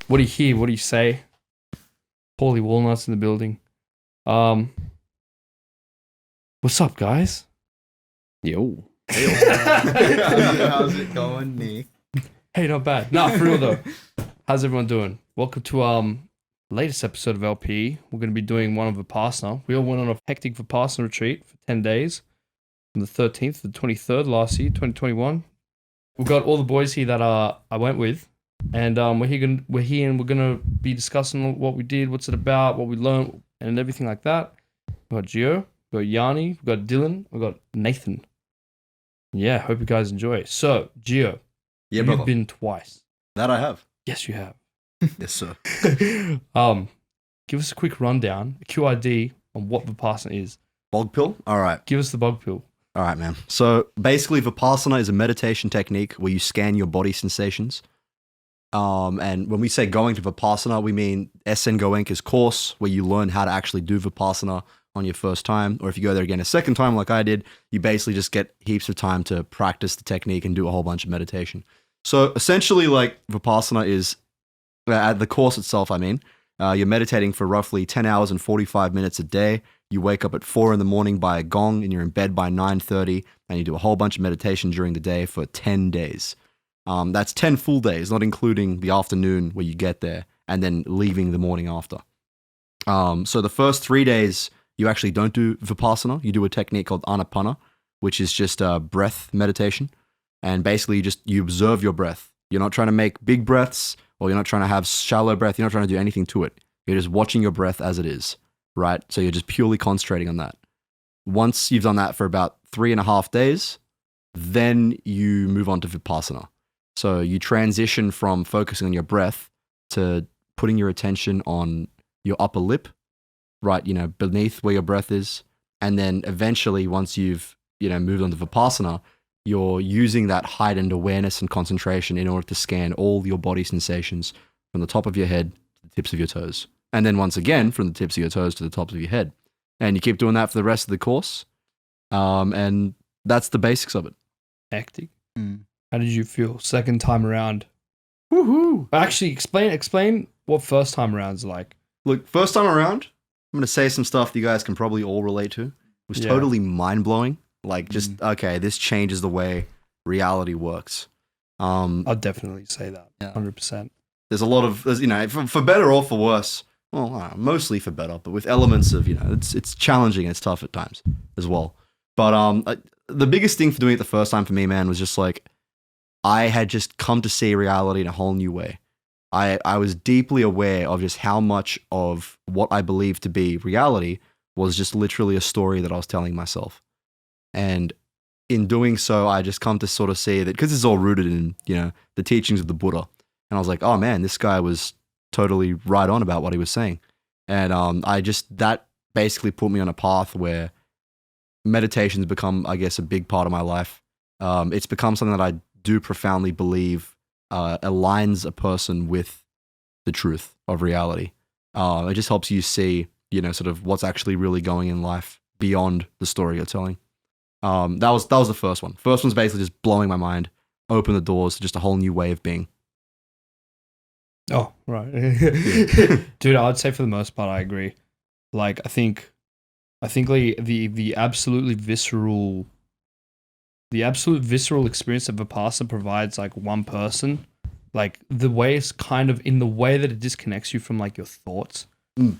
What do you hear? What do you say? Paulie Walnuts in the building. What's up, guys? Yo. How's it going, Nick? Hey, not bad. Nah, for real though. How's everyone doing? Welcome to latest episode of LP. We're going to be doing one of Vipassana. We all went on a hectic Vipassana retreat for 10 days from the 13th to the 23rd last year, 2021. We've got all the boys here that I went with, and we're here and we're going to be discussing what we did, what's it about, what we learned, and everything like that. We've got Gio, we've got Yiani, we've got Dylan, we've got Nathan. Yeah, hope you guys enjoy. So, Gio, Yeah, brother. you've been twice. That I have. Yes, you have. Yes, sir. Give us a quick rundown, a QID on what Vipassana is. Bog pill? All right. Give us the bug pill. All right, man. So basically, Vipassana is a meditation technique where you scan your body sensations. And when we say going to Vipassana, we mean S N Goenka's course where you learn how to actually do Vipassana on your first time. Or if you go there again a second time like I did, you basically just get heaps of time to practice the technique and do a whole bunch of meditation. So essentially, like Vipassana is, at the course itself, I mean, you're meditating for roughly 10 hours and 45 minutes a day. You wake up at 4 a.m. by a gong and you're in bed by 9:30, and you do a whole bunch of meditation during the day for 10 days. That's 10 full days, not including the afternoon where you get there and then leaving the morning after. So the first 3 days, you actually don't do Vipassana. You do a technique called Anapana, which is just breath meditation. And basically you observe your breath. You're not trying to make big breaths, or you're not trying to have shallow breath. You're not trying to do anything to it. You're just watching your breath as it is, right? So you're just purely concentrating on that. Once you've done that for about 3.5 days, then you move on to Vipassana. So you transition from focusing on your breath to putting your attention on your upper lip, right, beneath where your breath is. And then eventually, once you've, moved on to Vipassana, you're using that heightened awareness and concentration in order to scan all your body sensations from the top of your head to the tips of your toes. And then once again, from the tips of your toes to the tops of your head. And you keep doing that for the rest of the course. And that's the basics of it. Hectic. How did you feel second time around? Woohoo! Actually, explain what first time around's like. Look, first time around, I'm going to say some stuff that you guys can probably all relate to. It was totally mind-blowing. Like, just, okay, this changes the way reality works. I'll definitely say that. 100%. There's a lot of, for better or for worse. Well, mostly for better, but with elements of, it's challenging and it's tough at times as well. But the biggest thing for doing it the first time for me, man, was just like, I had just come to see reality in a whole new way. I was deeply aware of just how much of what I believed to be reality was just literally a story that I was telling myself. And in doing so, I just come to sort of see that, because it's all rooted in, the teachings of the Buddha. And I was like, oh man, this guy was totally right on about what he was saying. And that basically put me on a path where meditation's become, I guess, a big part of my life. It's become something that I do profoundly believe aligns a person with the truth of reality. It just helps you see, sort of what's actually really going in life beyond the story you're telling. That was the first one. First one's basically just blowing my mind, open the doors to just a whole new way of being. Oh, right. Dude, I'd say for the most part, I agree. Like, I think like the absolute visceral experience that Vipassana provides, like, one person, like, the way it's kind of in the way that it disconnects you from, like, your thoughts.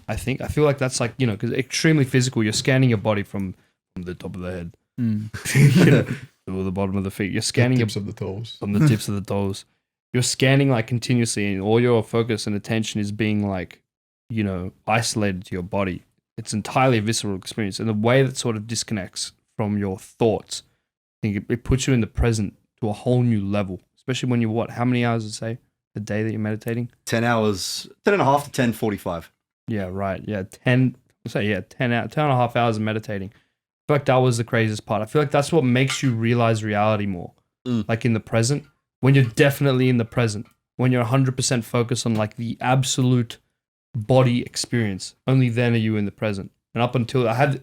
I feel like that's, like, because extremely physical. You're scanning your body from the top of the head. Or the bottom of the feet. You're scanning the tips of the toes. From the tips of the toes. You're scanning, like, continuously, and all your focus and attention is being, like, isolated to your body. It's entirely a visceral experience, and the way that sort of disconnects from your thoughts, I think it puts you in the present to a whole new level. Especially when you're how many hours a day that you're meditating? 10 hours, 10.5 to 10:45. Yeah, right. Yeah, 10 and a half hours of meditating. I feel like that was the craziest part. I feel like that's what makes you realize reality more. Like, in the present, when you're definitely in the present, when you're 100% focused on, like, the absolute body experience, only then are you in the present. And up until I had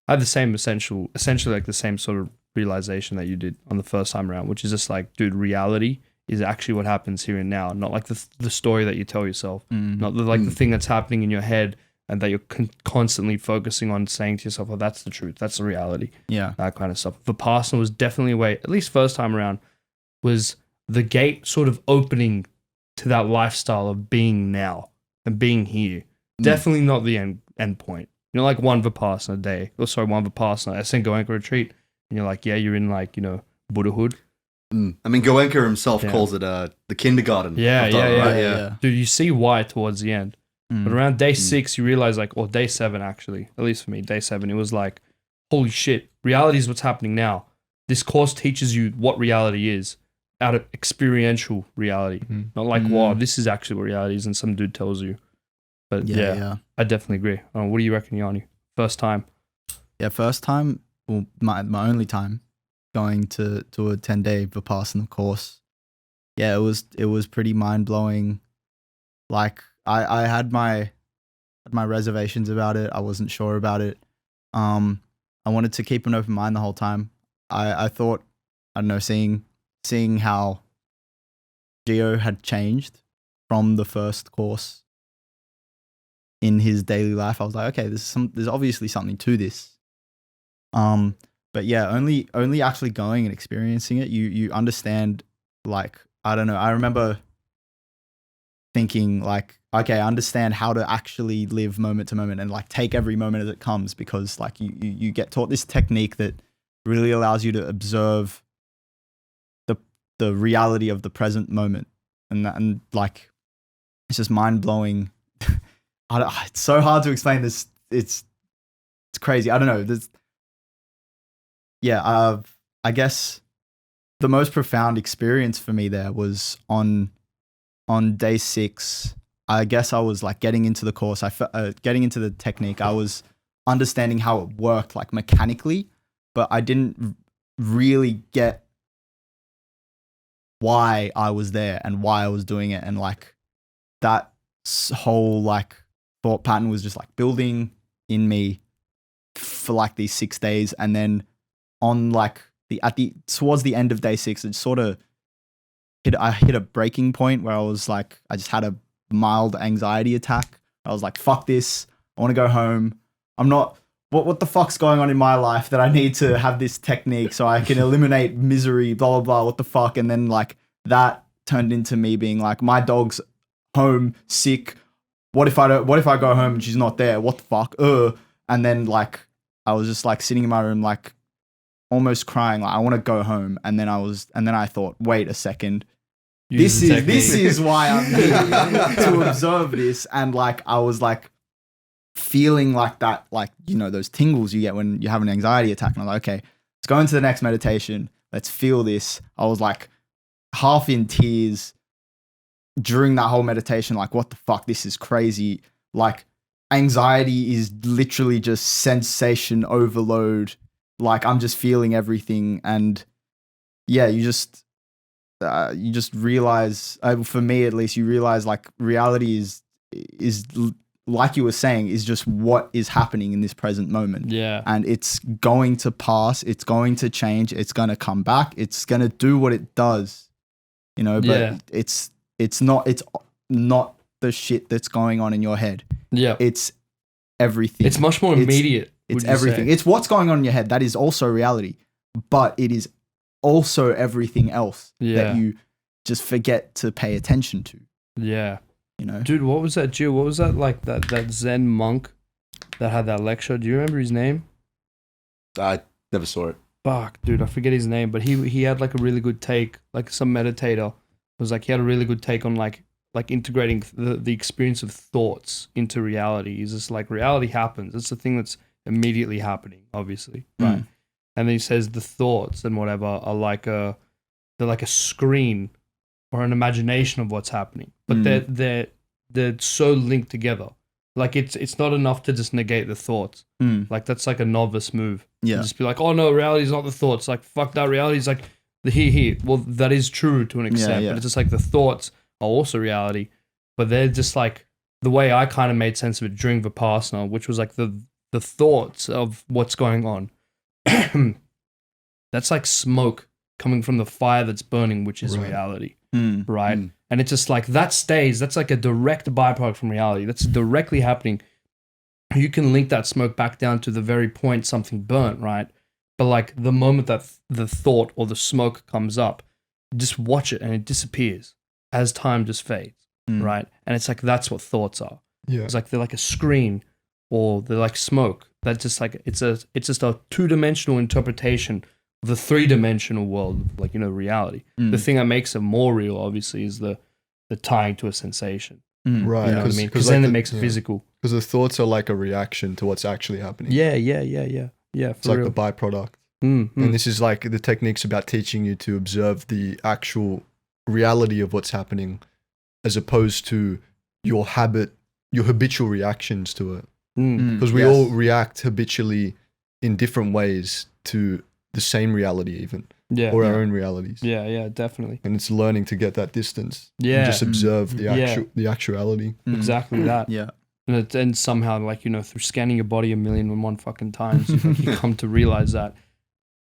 the same essentially like the same sort of realization that you did on the first time around, which is just like, dude, reality is actually what happens here and now, not like the story that you tell yourself, not the thing that's happening in your head and that you're constantly focusing on saying to yourself, oh, that's the truth, that's the reality. Yeah. That kind of stuff. Vipassana was definitely a way, at least first time around, was the gate sort of opening to that lifestyle of being now and being here. Definitely not the end point. You know, like one Vipassana day, one Vipassana S N Goenka retreat, and you're like, yeah, you're in like, you know, Buddhahood. I mean, Goenka himself calls it the kindergarten. Yeah. Dude, you see why towards the end. But around day 6, you realize like, or day 7 actually, at least for me, day 7, it was like, holy shit, reality is what's happening now. This course teaches you what reality is out of experiential reality. Not like, wow, this is actually what reality is and some dude tells you. But yeah, I definitely agree. What do you reckon, Yiani? First time? Yeah, first time, well, my only time going to a 10-day Vipassana course. Yeah, it was pretty mind-blowing. Like, I had my reservations about it. I wasn't sure about it. I wanted to keep an open mind the whole time. I thought, I don't know, seeing how Gio had changed from the first course in his daily life, I was like, okay, there's obviously something to this. But yeah, only actually going and experiencing it, you understand. Like, I don't know. I remember thinking like, okay, I understand how to actually live moment to moment and like take every moment as it comes, because like you get taught this technique that really allows you to observe the reality of the present moment, and like it's just mind blowing. It's so hard to explain this. It's crazy. I don't know. I guess the most profound experience for me there was on day 6. I guess I was like getting into the course. Getting into the technique. I was understanding how it worked, like mechanically, but I didn't really get why I was there and why I was doing it, and like that whole like thought pattern was just like building in me for like these 6 days, and then on like towards the end of day 6, it sort of hit a breaking point where I just had a mild anxiety attack. I was like, fuck this, I want to go home. I'm not, what the fuck's going on in my life that I need to have this technique so I can eliminate misery, blah, blah, blah, what the fuck? And then like that turned into me being like, my dog's home sick. What if I go home and she's not there? What the fuck? And then like, I was just like sitting in my room, like almost crying. Like, I want to go home. And then I thought, wait a second. This is why I'm here to observe this. And like, I was like feeling like that, like, you know, those tingles you get when you have an anxiety attack. And I'm like, okay, let's go into the next meditation. Let's feel this. I was like half in tears during that whole meditation. Like, what the fuck? This is crazy. Like, anxiety is literally just sensation overload. Like, I'm just feeling everything. And yeah, you just realize, for me at least, you realize like reality is like you were saying, is just what is happening in this present moment. Yeah. And it's going to pass. It's going to change. It's going to come back. It's going to do what it does, you know, but it's not the shit that's going on in your head. Yeah. It's everything. It's much more immediate. It's everything. It's what's going on in your head. That is also reality, but it is also everything else that you just forget to pay attention to. Yeah. You know, dude, what was that, Jill? What was that, like that Zen monk that had that lecture? Do you remember his name? I never saw it. Fuck, dude, I forget his name, but he had like a really good take, like some meditator was like, he had a really good take on like integrating the experience of thoughts into reality. He's just like, reality happens. It's the thing that's immediately happening, obviously, right? And then he says the thoughts and whatever are like they're like a screen or an imagination of what's happening, but they're so linked together. Like it's not enough to just negate the thoughts. Like that's like a novice move. Yeah, just be like, oh no, reality is not the thoughts. Like fuck that, reality is like the here. Well, that is true to an extent, but it's just like the thoughts are also reality, but they're just like the way I kind of made sense of it during Vipassana, which was like the thoughts of what's going on. That's like smoke coming from the fire that's burning, which is reality. right? Mm. And it's just like that stays. That's like a direct byproduct from reality. That's directly happening. You can link that smoke back down to the very point something burnt, right? But like the moment that the thought or the smoke comes up, just watch it and it disappears as time just fades, right? And it's like that's what thoughts are. Yeah. It's like they're like a screen or they're like smoke. That's just like it's just a 2-dimensional interpretation of the 3-dimensional world, like reality. The thing that makes it more real, obviously, is the tying to a sensation. Right. You know what I mean? Because like then it makes it physical. Because the thoughts are like a reaction to what's actually happening. Yeah. For It's like real. the byproduct. Mm. And this is like the technique's about teaching you to observe the actual reality of what's happening as opposed to your habitual reactions to it. Because we all react habitually in different ways to the same reality even, or our own realities. Yeah, definitely. And it's learning to get that distance. Yeah. And just observe the Yeah. the actuality. Exactly that. Yeah. And somehow, like, through scanning your body 1,000,001 fucking times, you come to realize that.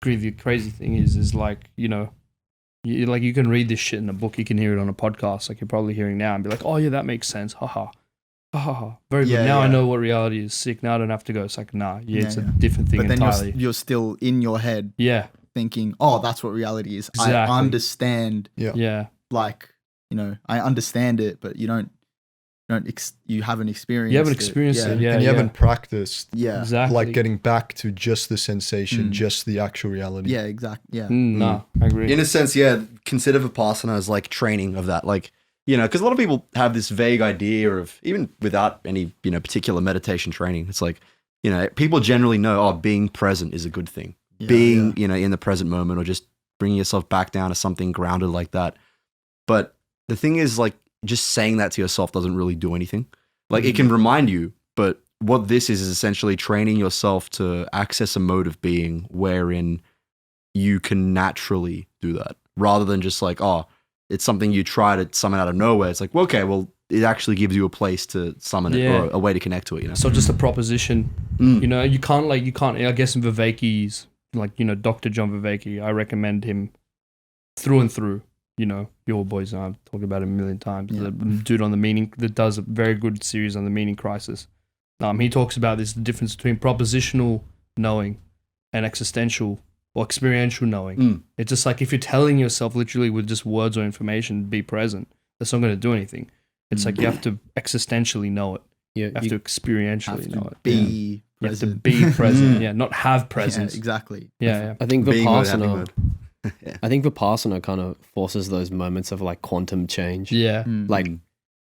The crazy thing is like, you can read this shit in a book, you can hear it on a podcast, like you're probably hearing now, and be like, oh yeah, that makes sense. Haha. Very good. Now I know what reality is. Sick. Now I don't have to go. It's like, nah, it's a different thing But then entirely. you're still in your head thinking, oh, that's what reality is. Exactly. I understand. Yeah. Like, I understand it, but you haven't experienced it. You haven't experienced it. Yeah. And you haven't practiced Exactly. like getting back to just the sensation, just the actual reality. Yeah, exactly. Yeah. No, I agree. In a sense, consider Vipassana as like training of that. Like, because a lot of people have this vague idea of, even without any, particular meditation training, it's like, people generally know, being present is a good thing. Being, in the present moment, or just bringing yourself back down to something grounded like that. But the thing is, like, just saying that to yourself doesn't really do anything. Like, it can remind you, but what this is essentially training yourself to access a mode of being wherein you can naturally do that, rather than just like, it's something you try to summon out of nowhere. It's like, well, okay, well, it actually gives you a place to summon it, or a way to connect to it. It's not just a proposition. You can't, I guess in Viveki's, like, Dr. John Viveki, I recommend him through and through. Your boys, I've talked about him 1,000,000 times. The dude on the meaning that does a very good series on the meaning crisis. He talks about this, the difference between propositional knowing and existential or experiential knowing. It's just like, if you're telling yourself literally with just words or information, be present, that's not going to do anything. It's like you have to existentially know it. Yeah, you have to experientially know it. Be You have to present. be present. Not have presence. Yeah, exactly. Yeah. I think Being mode, having Vipassana. mode. I think Vipassana kind of forces those moments of like quantum change. Yeah. Like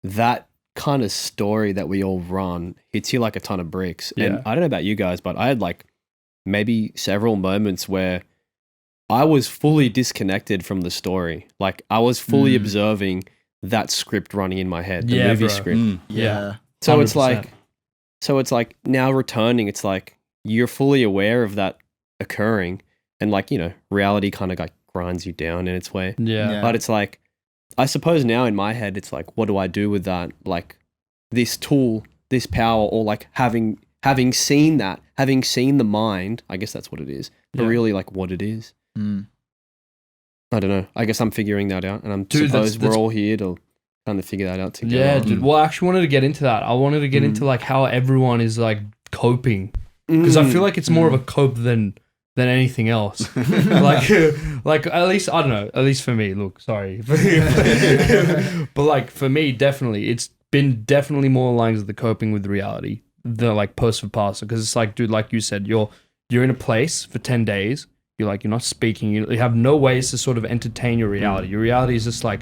that kind of story that we all run hits you like a ton of bricks. Yeah. And I don't know about you guys, but I had like maybe several moments where I was fully disconnected from the story. Like I was fully observing that script running in my head, the movie bro. script. Yeah. So it's 100%. like now returning, it's like you're fully aware of that occurring, and like, reality kind of like grinds you down in its way. Yeah. But it's like, I suppose now in my head, it's like, what do I do with that? Like this tool, this power, or like having seen that, having seen the mind, I guess that's what it is. But really like what it is. I don't know. I guess I'm figuring that out, and suppose we're all here to kind of figure that out together. Yeah, dude. Well, I actually wanted to get into that. I wanted to get into like how everyone is like coping, because I feel like it's more of a cope than anything else. like at least, I don't know, at least for me, look, sorry. But like for me, definitely, it's been definitely more lines of the coping with reality, the like post-Vipassana, because it's like, dude, like you said, you're in a place for 10 days, you're not speaking, you have no ways to sort of entertain your reality. Your reality is just like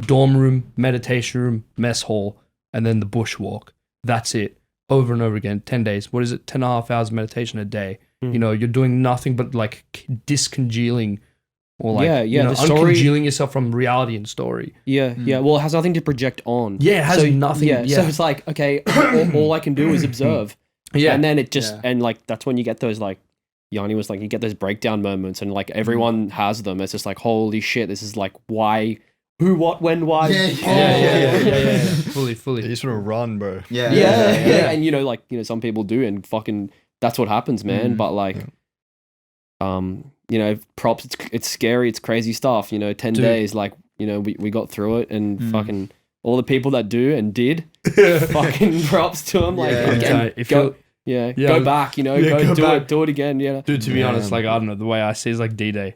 dorm room, meditation room, mess hall, and then the bushwalk. That's it. Over and over again, 10 days. What is it? 10.5 hours meditation a day. You're doing nothing but like discongealing or like the story, uncongealing yourself from reality and story. Yeah. Well, it has nothing to project on. Yeah, it has nothing. Yeah. So it's like, okay, all I can do is observe. Yeah. And then it just, and like, that's when you get those like, Yiani was like, you get those breakdown moments, and like everyone has them. It's just like, holy shit, this is like why, who, what, when, why. Yeah. Fully. You just want to run, bro. Yeah. And some people do, and fucking that's what happens, man. But like, props. It's scary. It's crazy stuff. 10 Dude. days. Like, you know, we got through it, and fucking all the people that do and did, fucking props to them. Like, again, go back, you know, do it again. Yeah, dude. To be honest, like I don't know, the way I see it is like D-Day.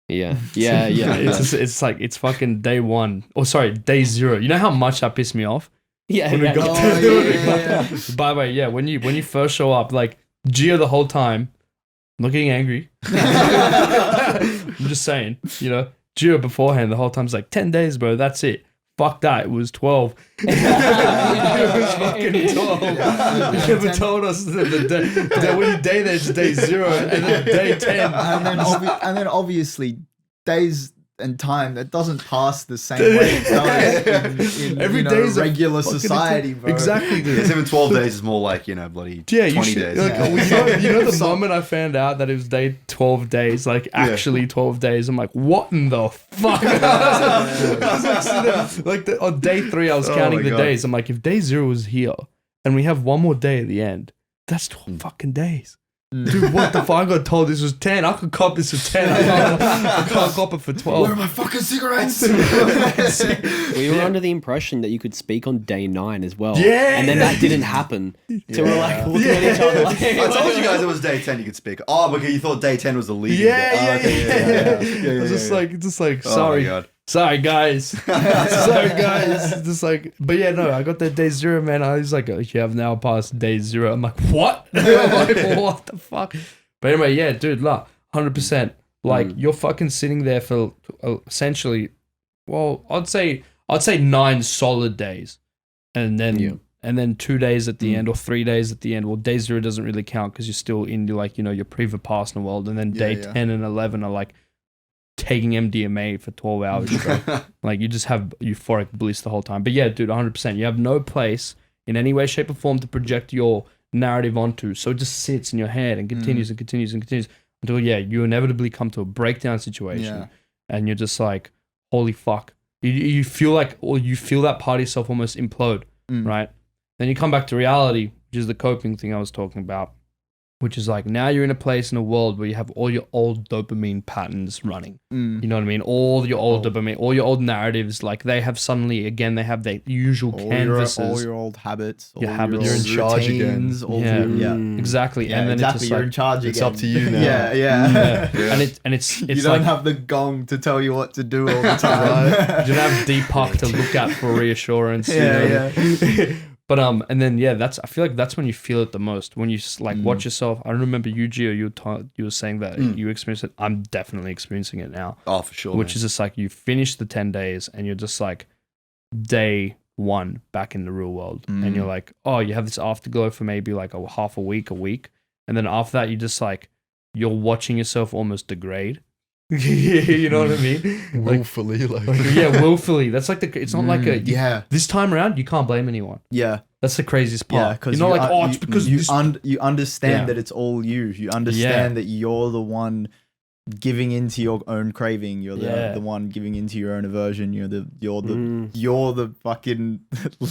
Yeah. It's like it's fucking day 1. Or sorry, day 0. You know how much that pissed me off? Yeah. When we got there. By the way, yeah, when you first show up, like Gio the whole time, I'm not getting angry. I'm just saying, you know, Gio beforehand the whole time's like 10 days, bro. That's it. Fuck that. It was 12. It was fucking 12. You never told us that when you day there, it's day 0 and then day 10. And then obviously days and time that doesn't pass the same way it does in Every you know, day's a regular fucking society, bro. Exactly, dude. It's even 12 days is more like, you know, bloody 20 days. Like, you know the moment I found out that it was day 12 days, like actually 12 days, I'm like, what in the fuck? Like on day 3, I was counting the days. I'm like, if day 0 was here and we have one more day at the end, that's 12 fucking days. Dude, what the fuck? I got told this was 10. I could cop this for 10. I can't cop it for 12. Where are my fucking cigarettes? We were under the impression that you could speak on day 9 as well. Yeah. And then that didn't happen. So we're like looking at each other like, I told you guys it was day 10 you could speak. Oh, because you thought day 10 was the leading day. It's just like, sorry. Oh my God. Sorry guys. Just like, but yeah, no, I got that day 0, man. I was like, you have now passed day 0. I'm like, what? I'm like, what the fuck? But anyway, yeah, dude, look, 100%. Like, you're fucking sitting there for essentially, well, I'd say 9 solid days, and then 2 days at the end, or 3 days at the end. Well, day 0 doesn't really count because you're still in like, you know, your pre-Vipassana world, and then day 10 and 11 are like taking MDMA for 12 hours straight. Like, you just have euphoric bliss the whole time. But yeah, dude, 100%. You have no place in any way, shape, or form to project your narrative onto. So it just sits in your head and continues and continues and continues until, you inevitably come to a breakdown situation. And you're just like, holy fuck. You feel like, or you feel that part of yourself almost implode, right? Then you come back to reality, which is the coping thing I was talking about. Which is like, now you're in a place in a world where you have all your old dopamine patterns running. You know what I mean? All your old dopamine, all your old narratives, like they have suddenly, again, they have their usual canvases. All your old habits. Your habits. You're in charge again. Exactly. Yeah, and then exactly. it's just You're like, in charge again. It's up to you now. And it's you like, don't have the gong to tell you what to do all the time. you don't have Deepak to look at for reassurance. You know? But and then I feel like that's when you feel it the most, when you like watch yourself. I remember you, Gio, you were saying that you experienced it. I'm definitely experiencing it now. Oh, for sure. Which is just like, you finish the 10 days and you're just like day 1 back in the real world, and you're like, oh, you have this afterglow for maybe like a half a week, and then after that you just like, you're watching yourself almost degrade. You know what I mean? Willfully, willfully. That's like it's not like this time around you can't blame anyone. That's the craziest part. Because you're not like, it's because you understand that it's all you. You understand that you're the one giving into your own craving. You're the one giving into your own aversion. You're the fucking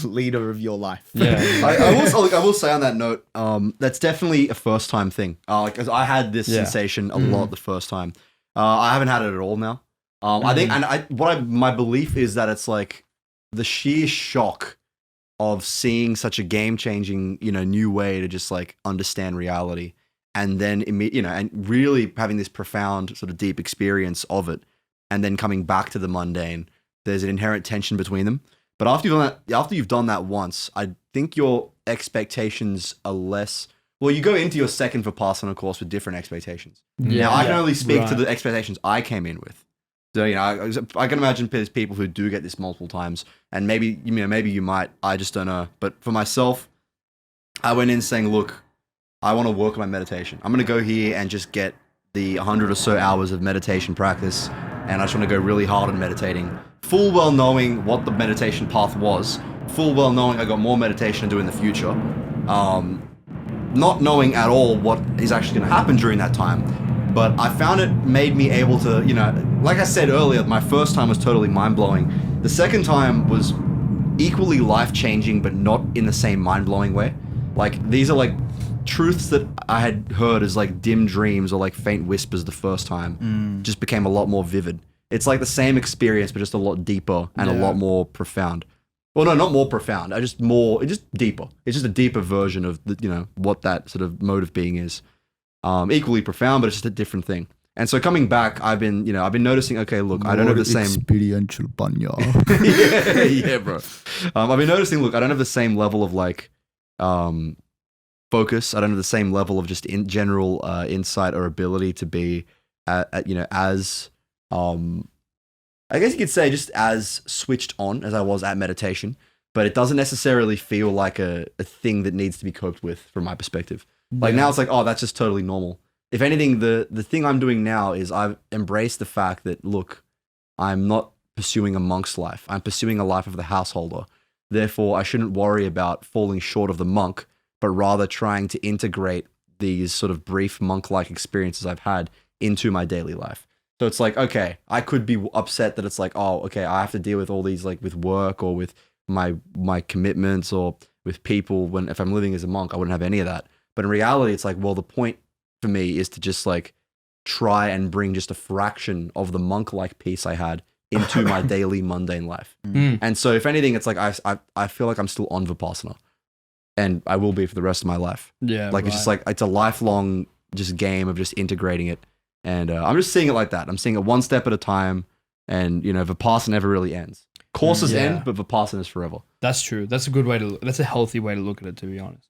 leader of your life. I will say on that note, that's definitely a first time thing. Because I had this sensation a lot the first time. I haven't had it at all now. I think, and my belief is that it's like the sheer shock of seeing such a game-changing, new way to just like understand reality, and then and really having this profound sort of deep experience of it, and then coming back to the mundane. There's an inherent tension between them. But after you've done that once, I think your expectations are less. Well, you go into your second Vipassana course with different expectations. Now, I can only speak to the expectations I came in with. So, I can imagine there's people who do get this multiple times, and maybe you might, I just don't know. But for myself, I went in saying, look, I want to work on my meditation. I'm going to go here and just get the 100 or so hours of meditation practice, and I just want to go really hard on meditating, full well knowing what the meditation path was, full well knowing I got more meditation to do in the future. Not knowing at all what is actually going to happen during that time. But I found it made me able to, like I said earlier, my first time was totally mind-blowing. The second time was equally life-changing, but not in the same mind-blowing way. Like, these are like truths that I had heard as like dim dreams or like faint whispers the first time, just became a lot more vivid. It's like the same experience, but just a lot deeper and a lot more profound. Well, no, not more profound. It's just deeper. It's just a deeper version of what that sort of mode of being is. Equally profound, but it's just a different thing. And so coming back, I've been noticing. Okay, look, I don't have the same experiential banya. yeah, bro. I've been noticing. Look, I don't have the same level of like focus. I don't have the same level of just in general insight or ability to be as I guess you could say just as switched on as I was at meditation, but it doesn't necessarily feel like a thing that needs to be coped with from my perspective. Like now it's like, oh, that's just totally normal. If anything, the thing I'm doing now is I've embraced the fact that, look, I'm not pursuing a monk's life. I'm pursuing a life of the householder. Therefore, I shouldn't worry about falling short of the monk, but rather trying to integrate these sort of brief monk-like experiences I've had into my daily life. So it's like, okay, I could be upset that it's like, oh, okay, I have to deal with all these, like with work or with my commitments or with people if I'm living as a monk, I wouldn't have any of that. But in reality, it's like, well, the point for me is to just like try and bring just a fraction of the monk-like piece I had into my daily mundane life. And so if anything, it's like, I feel like I'm still on Vipassana and I will be for the rest of my life. Yeah. Like, it's just like, it's a lifelong just game of just integrating it. And I'm just seeing it like that. I'm seeing it one step at a time. And, Vipassana never really ends. Courses end, but Vipassana is forever. That's true. That's a good way to that's a healthy way to look at it, to be honest.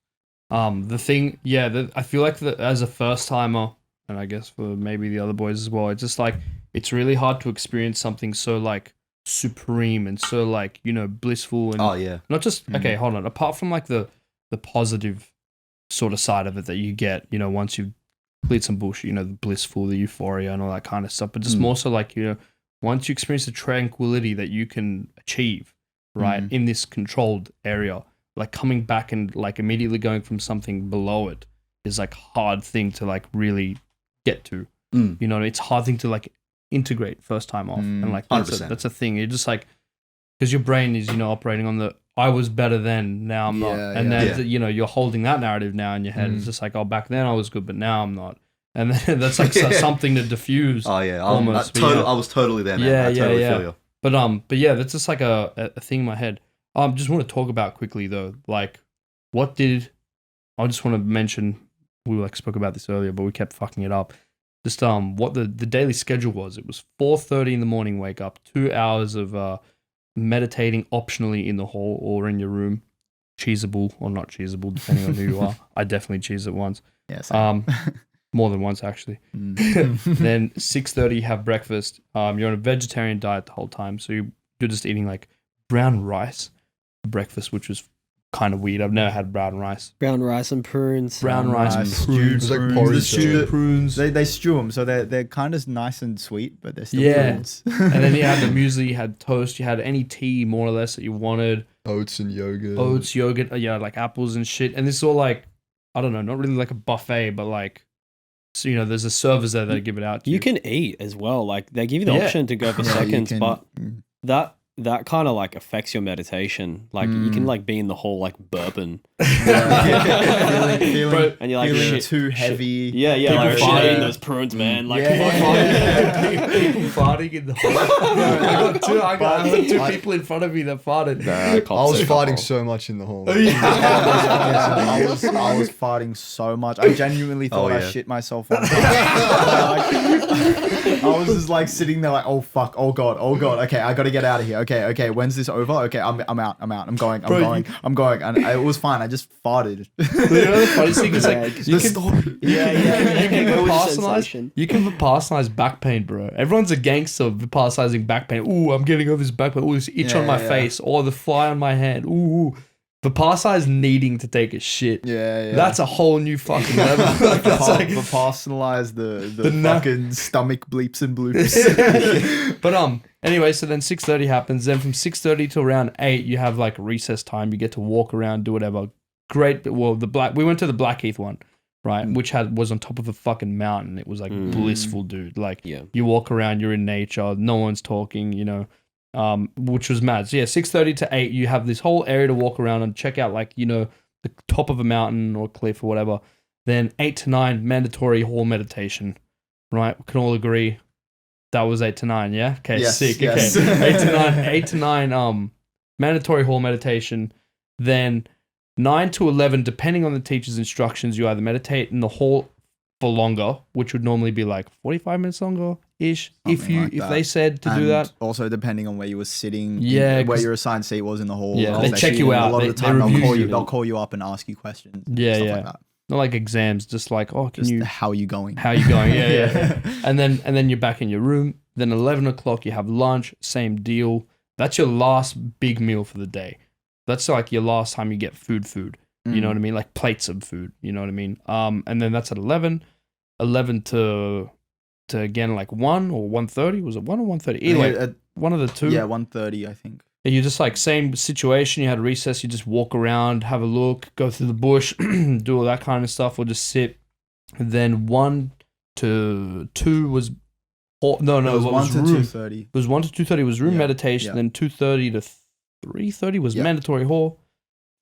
The thing, I feel like that as a first timer, and I guess for maybe the other boys as well, it's just like, it's really hard to experience something so like supreme and so like, blissful and not just, okay, hold on. Apart from like the positive sort of side of it that you get, once you've complete some bullshit, the blissful, the euphoria and all that kind of stuff, but just more so like, once you experience the tranquility that you can achieve, right, in this controlled area, like coming back and like immediately going from something below it is like hard thing to like really get to. It's hard thing to like integrate first time off. And like that's a thing. You're just like, because your brain is, operating on the I was better then, now I'm not. And then you're holding that narrative now in your head. It's just like, oh, back then I was good, but now I'm not. And then that's like something to diffuse. Oh yeah, almost. I was totally there, man. I totally feel you. But yeah, that's just like a thing in my head. Just want to talk about quickly though, like I just want to mention, we like spoke about this earlier, but we kept fucking it up. Just what the daily schedule was. It was 4:30 in the morning, wake up, 2 hours of meditating optionally in the hall or in your room, cheesable or not cheesable, depending on who you are. I definitely cheese it once. Yes. More than once actually. Then 6:30 have breakfast. You're on a vegetarian diet the whole time, so you're just eating like brown rice for breakfast, which was kind of weird. I've never had brown rice. Brown rice and prunes. Brown rice and Stewed prunes. like prunes. porridge. The stewed prunes. They stew them, so they're kind of nice and sweet, but they're still prunes. And then you had the muesli, you had toast, you had any tea more or less that you wanted. Oats and yogurt. Oats, yogurt, like apples and shit. And this is all like, I don't know, not really like a buffet, but like, so, there's a servers there that give it out to you. You can eat as well. Like they give you the option to go for seconds, but that kind of like affects your meditation. Like you can like be in the hall like burping. feeling and you're like feeling too heavy. Yeah, People like farting. eating those prunes, man. Like People farting in the hall. I got two people in front of me that farted. I was farting so much in the hall. I was farting so much. I genuinely thought I shit myself one time. I was just like sitting there like, oh fuck, oh god, okay, I gotta get out of here. Okay, when's this over? Okay, I'm out, I'm going. And it was fine, I just farted. The funniest thing is like, you can Vipassanize back pain, bro. Everyone's a gangster Vipassanizing back pain. Ooh, I'm getting over this back pain. Ooh, this itch on my face, or the fly on my hand. Ooh. Vipassana is needing to take a shit. That's a whole new fucking level. That's like Vipassanize the fucking stomach bleeps and bloops. But anyway, so then 6:30 happens. Then from 6:30 to around 8, you have like recess time. You get to walk around, do whatever. Great. Well, we went to the Blackheath one, right? Which was on top of a fucking mountain. It was like blissful, dude. Like you walk around, you're in nature. No one's talking. Which was mad. So 6:30 to 8, you have this whole area to walk around and check out, like, the top of a mountain or cliff or whatever. Then 8 to 9, mandatory hall meditation, right? We can all agree That was 8 to 9, yeah? Okay, Yes, sick. yes. Okay. 8 to 9 mandatory hall meditation. Then 9 to 11, depending on the teacher's instructions, you either meditate in the hall for longer, which would normally be like 45 minutes longer ish. Something like If that. they said to do And that. also depending on where you were sitting, Yeah, where 'cause- your assigned seat was in the hall. Yeah, the they whole check you session. out. A lot They- of the they time review you. they'll call you up and ask you questions. Yeah, stuff yeah. like that. Not like exams, just like, oh, can Just you how are you going? how you going? Yeah. And then you're back in your room. Then 11 o'clock, you have lunch, same deal. That's your last big meal for the day. That's like your last time you get food. You know what I mean? Like plates of food. You know what I mean? And then that's at 11. 11 to again like 1 or 1:30. Was it 1 or 1:30? Either way, one of the two. Yeah, 1:30, I think. And you just like same situation. You had a recess. You just walk around, have a look, go through the bush, do all that kind of stuff, or just sit. And then 1 to 2 was, it was 1 to room. 2:30. It was 1 to 2:30 was room Yeah, meditation. yeah. Then 2:30 to 3:30 was Yeah. mandatory hall.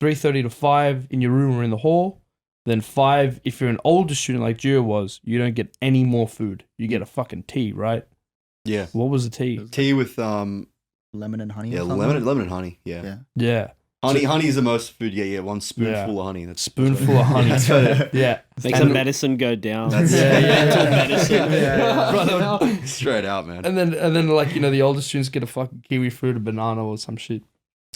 3:30 to 5 in your room or in the hall. Then 5, if you're an older student like Gio was, you don't get any more food. You get a fucking tea, right? Yeah. What was the tea? Tea with Lemon and honey. yeah, or something? lemon and honey. Yeah. Yeah. Yeah. Honey is the most food. Yeah, 1 spoonful of honey. That's Spoonful of honey. That's what it- Yeah. Makes And- the medicine go down. That's- Mental medicine. Brother, straight out, man. And then like, the older students get a fucking kiwi fruit, a banana or some shit.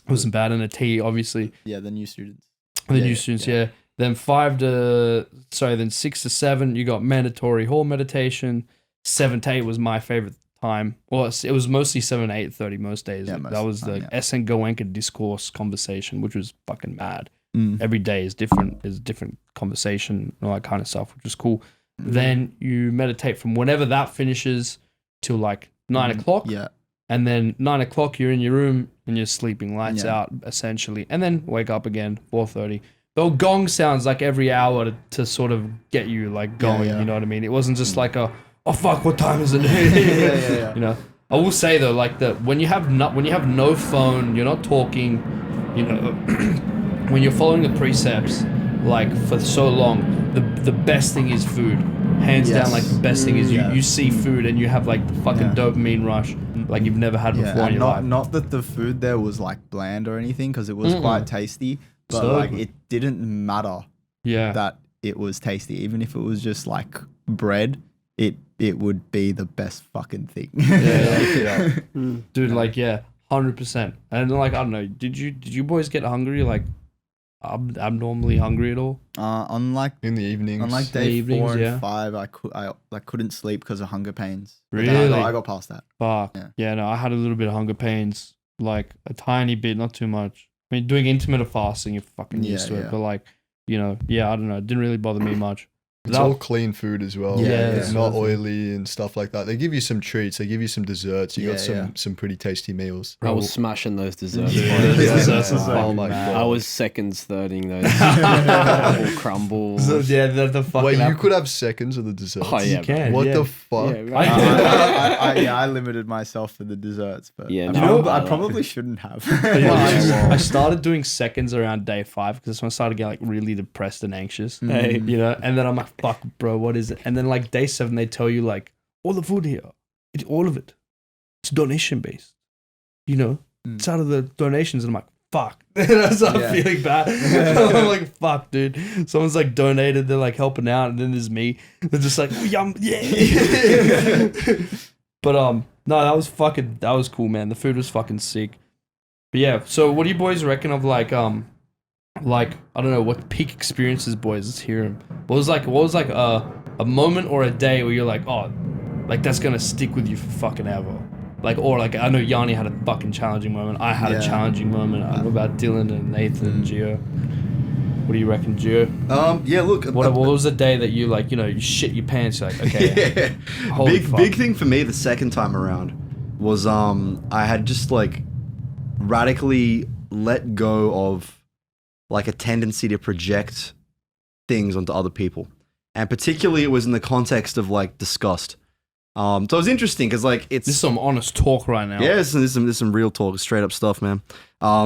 It wasn't bad. And a tea, obviously. Yeah, the new students. The Yeah, new yeah, students, yeah. yeah. Then 6 to 7, you got mandatory hall meditation. 7 to 8 was my favorite time. Well, it was mostly 7 to 8:30 most days. Yeah, most that of was the time, the yeah. S N Goenka discourse conversation, which was fucking mad. Mm. Every day is different. Is a different conversation and all that kind of stuff, which was cool. Then you meditate from whenever that finishes till like 9 o'clock. Yeah. And then 9 o'clock, you're in your room and you're sleeping, lights Yeah. out, essentially. And then wake up again, 4:30. The gong sounds like every hour to sort of get you like going, yeah. you know what I mean? It wasn't just like oh fuck, what time is it? yeah. You know, I will say though, like when you have no phone, you're not talking, when you're following the precepts, like for so long, the best thing is food. Hands Yes. down, like the best thing is Yeah. you see food and you have like the fucking Yeah. dopamine rush like you've never had before Yeah, in and your life. not that the food there was like bland or anything, because it was quite tasty, but So like good. it didn't matter Yeah. that it was tasty. Even if it was just like bread, it would be the best fucking thing. Yeah. Dude, like 100%. And like I don't know, did you boys get hungry like abnormally hungry at all? On like in the evenings. on like The day evenings, 4 and yeah. 5, I couldn't sleep because of hunger pains. But then Really? I got past that. Fuck. Yeah. Yeah, no, I had a little bit of hunger pains, like a tiny bit, not too much. I mean, doing intermittent fasting, you're fucking Yeah, used to it, yeah. but like, I don't know, it didn't really bother me much. It's That- all clean food as well. Yeah, It's yeah. not oily and stuff like that. They give you some treats. They give you some desserts. You got Yeah, some pretty tasty meals. I was smashing those desserts. Yeah, bro. those Yeah. desserts are Oh fucking my mad. I was seconds thirding those apple crumbles. So, yeah, the fucking Wait, you apple- could have seconds of the desserts. Oh, yeah, you can. What yeah. the fuck? Yeah, right. I limited myself to the desserts, but Yeah, I, no, I I probably shouldn't have. Yeah, Yeah. I started doing seconds around day 5 because that's when I started getting like really depressed and anxious. Hey. And then I'm like, fuck, bro, what is it? And then like day 7, they tell you like all the food here, all of it, it's donation based. It's out of the donations, and I'm like, fuck. And I start Yeah. feeling bad. I'm like, fuck, dude. Someone's like donated, they're like helping out, and then there's me. They're just like, yum, yeah. But no, that was cool, man. The food was fucking sick. But yeah, so what do you boys reckon of like I don't know what peak experiences, boys? Let's hear them. What was like a moment or a day where you're like, oh, like that's gonna stick with you for fucking ever? Like, or like I know Yiani had a fucking challenging moment. I had a Yeah. challenging moment. I don't know about Dylan and Nathan and Gio. What do you reckon, Gio? Yeah, look. What was the day that you like, you shit your pants? You're like, okay, yeah. holy big fuck. big thing for me the second time around was I had just like radically let go of like a tendency to project things onto other people, and particularly it was in the context of like disgust. So it was interesting because like it's This is some honest talk right now. yeah, this is some real talk, straight up stuff, man.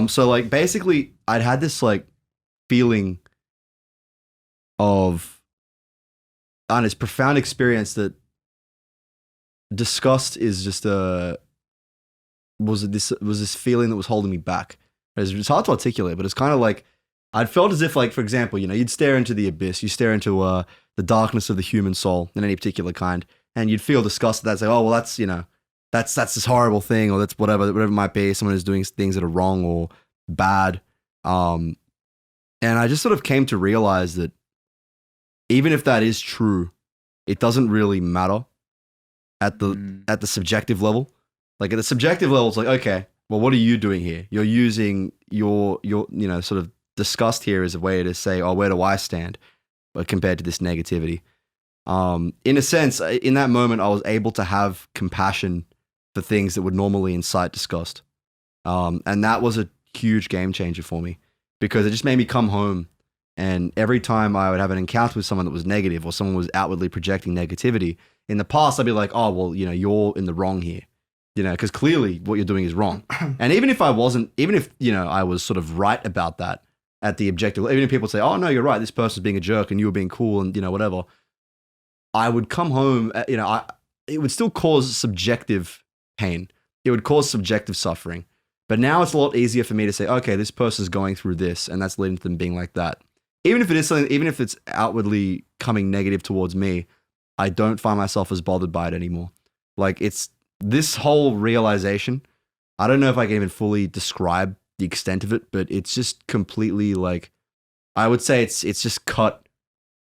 So like basically, I'd had this like feeling of, and this profound experience that disgust is just was this feeling that was holding me back. It's hard to articulate, but it's kind of like I'd felt as if, like, for example, you'd stare into the abyss, you stare into the darkness of the human soul in any particular kind, and you'd feel disgust at that. Say, oh well, that's this horrible thing, or that's whatever it might be. Someone who's doing things that are wrong or bad. And I just sort of came to realize that even if that is true, it doesn't really matter at the subjective level. Like at the subjective level, it's like, okay, well, what are you doing here? You're using your sort of disgust here as a way to say, oh, where do I stand? But compared to this negativity. In a sense, in that moment, I was able to have compassion for things that would normally incite disgust. And that was a huge game changer for me because it just made me come home, and every time I would have an encounter with someone that was negative or someone was outwardly projecting negativity, in the past, I'd be like, oh, well, you're in the wrong here. Because clearly what you're doing is wrong. And even if I was sort of right about that at the objective, even if people say, oh, no, you're right, this person's being a jerk and you were being cool and, whatever, I would come home, it would still cause subjective pain. It would cause subjective suffering. But now it's a lot easier for me to say, okay, this person's going through this and that's leading to them being like that. Even if it is something, even if it's outwardly coming negative towards me, I don't find myself as bothered by it anymore. Like it's this whole realization. I don't know if I can even fully describe the extent of it, but it's just completely like, I would say it's just cut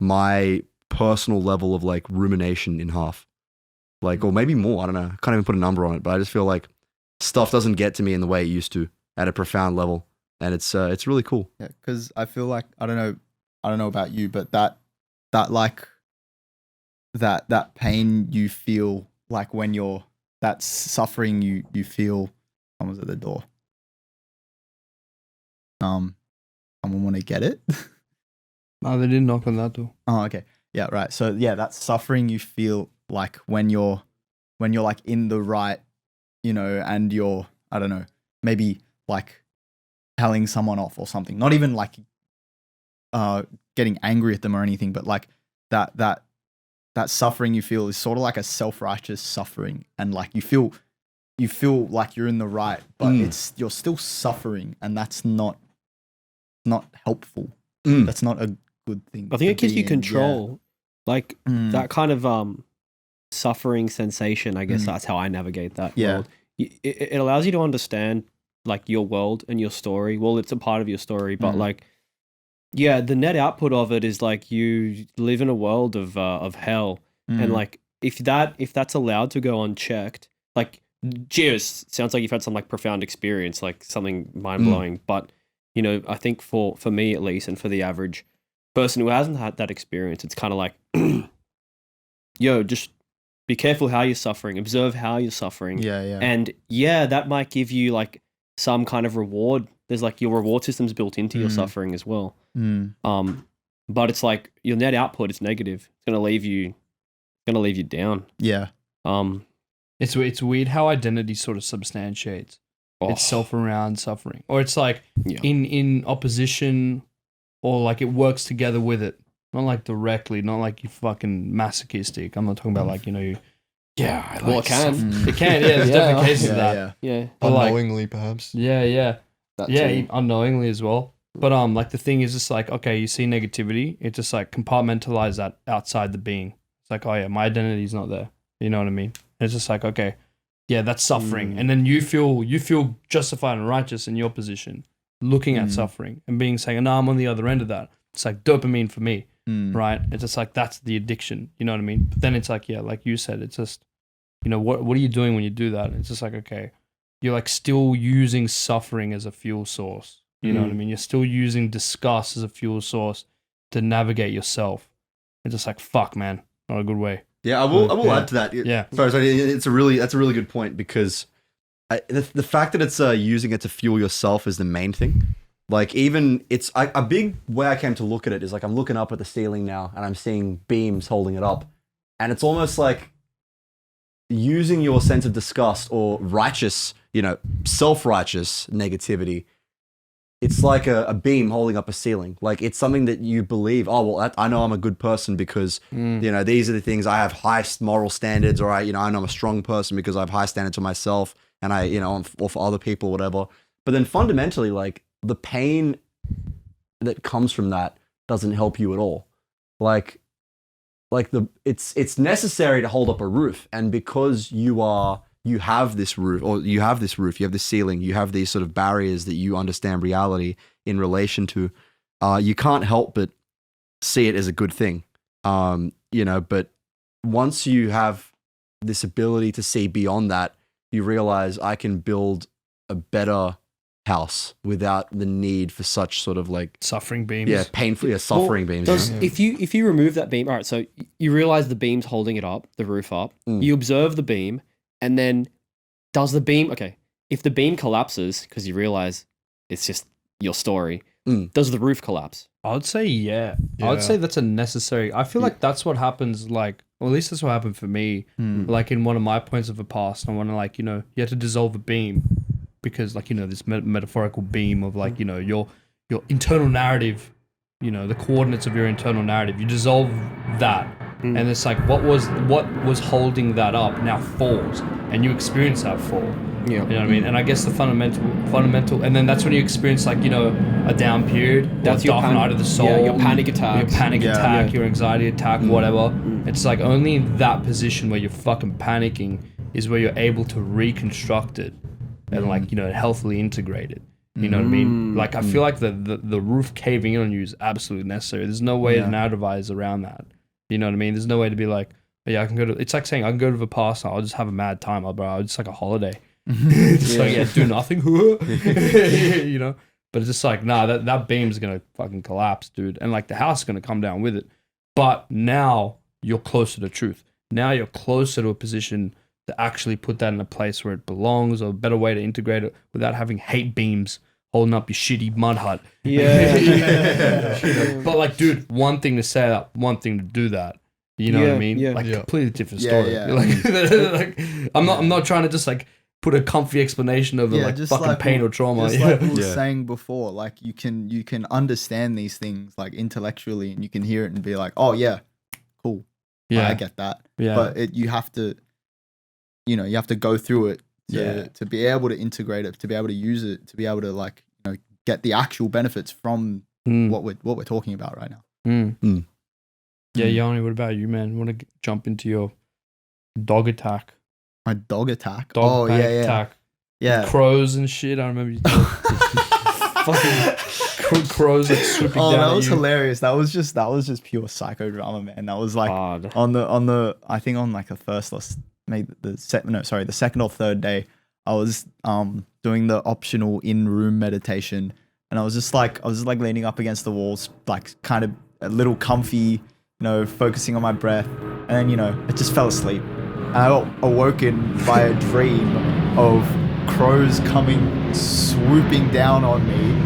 my personal level of like rumination in half. Like, or maybe more, I don't know. I can't even put a number on it, but I just feel like stuff doesn't get to me in the way it used to at a profound level. And it's really cool. Yeah, because I feel like I don't know about you, but that pain you feel like when you're that suffering you feel. Someone's at the door. Someone want to get it? No, they didn't knock on that door. Oh, okay. Yeah, right. So yeah, that suffering you feel like when you're like in the right, and you're, I don't know, maybe like telling someone off or something. Not even like getting angry at them or anything, but like that suffering you feel is sort of like a self-righteous suffering, and like you feel like you're in the right, but you're still suffering, and that's not helpful. That's not a good thing. I think it gives you control, like that kind of suffering sensation. I guess that's how I navigate that world. It allows you to understand like your world and your story. Well, it's a part of your story, but like, yeah, the net output of it is like you live in a world of hell, and like if that's allowed to go unchecked, like, cheers, sounds like you've had some like profound experience, like something mind blowing. But I think for me at least, and for the average person who hasn't had that experience, it's kind of like, yo, just be careful how you're suffering, observe how you're suffering. Yeah. And yeah, that might give you like some kind of reward. There's like your reward system's built into your suffering as well. But it's like your net output is negative. It's gonna leave you down. Yeah. It's weird how identity sort of substantiates itself around suffering, or it's like in opposition, or like it works together with it. Not like directly, not like you fucking masochistic. I'm not talking about like, it can. It can, yeah. There's definitely cases of that. Yeah. But unknowingly, perhaps. Yeah. That Yeah, too. unknowingly as well. But like the thing is just like, okay, you see negativity, it just like compartmentalize that outside the being. It's like, oh yeah, my identity is not there. You know what I mean? It's just like, okay, yeah, that's suffering. And then you feel justified and righteous in your position, looking at suffering and being saying, no, I'm on the other end of that. It's like dopamine for me, right? It's just like, that's the addiction. You know what I mean? But then it's like, yeah, like you said, it's just, what are you doing when you do that? It's just like, okay, you're like still using suffering as a fuel source. You know what I mean? You're still using disgust as a fuel source to navigate yourself. It's just like, fuck, man, not a good way. Yeah, I will add to that. Yeah. Sorry, that's a really good point, because the fact that it's using it to fuel yourself is the main thing. Like, even it's a big way I came to look at it is like, I'm looking up at the ceiling now and I'm seeing beams holding it up, and it's almost like using your sense of disgust or righteous, self-righteous negativity it's like a beam holding up a ceiling. Like it's something that you believe, oh, well, I know I'm a good person because, you know, these are the things I have high moral standards, or I know I'm a strong person because I have high standards for myself and I, you know, or for other people, whatever. But then fundamentally, like the pain that comes from that doesn't help you at all. Like it's necessary to hold up a roof. And because you have this roof, you have this ceiling, you have these sort of barriers that you understand reality in relation to, you can't help but see it as a good thing. You know, but once you have this ability to see beyond that, you realize I can build a better house without the need for such sort of like Suffering beams. yeah, painful, suffering beams. Does, you know? if you remove that beam, all right, so you realize the beam's holding it up, the roof up. You observe the beam, and then does the beam? Okay, if the beam collapses because you realize it's just your story, does the roof collapse? I would say yeah. I would say that's a necessary. I feel like that's what happens. Like, or at least that's what happened for me. Like in one of my points of the past, I want to like you had to dissolve a beam. Because like, this metaphorical beam of like, your internal narrative, the coordinates of your internal narrative, you dissolve that. And it's like, what was holding that up now falls, and you experience that fall. Yeah. You know what I mean? And I guess the fundamental, and then that's when you experience like, a down period, that's your dark night of the soul. Yeah, your panic attack. Your anxiety attack, whatever. It's like only in that position where you're fucking panicking is where you're able to reconstruct it. And like, healthily integrated. You know what I mean? Like, I feel like the roof caving in on you is absolutely necessary. There's no way to narratize around that. You know what I mean? There's no way to be like, oh, yeah, I can go to, it's like saying I can go to Vipassana, I'll just have a mad time, bro. I'll just like a holiday. Just like, do nothing. But it's just like, nah, that beam's going to fucking collapse, dude. And like the house is going to come down with it. But now you're closer to truth. Now you're closer to a position to actually put that in a place where it belongs, or a better way to integrate it without having hate beams holding up your shitty mud hut. Yeah. But like, dude, one thing to say that, one thing to do that. You know what I mean? Like completely different story. Like, I'm not trying to just like put a comfy explanation over like fucking like pain or trauma. Just like we were saying before, like you can understand these things like intellectually, and you can hear it and be like, oh yeah, cool. Yeah, I get that. Yeah. But you have to. You have to go through it to be able to integrate it, to be able to use it, to be able to like, get the actual benefits from what we're talking about right now. Yeah, Yiani, what about you, man? Want to jump into your dog attack? My dog attack? Attack. Yeah. Crows and shit. I remember you fucking crows like swooping down. That was hilarious. That was just pure psychodrama, man. That was like on the I think on like the first maybe the second or third day, I was doing the optional in-room meditation, and I was leaning up against the walls, like kind of a little comfy, focusing on my breath, and then I just fell asleep. And I got awoken by a dream of crows coming swooping down on me,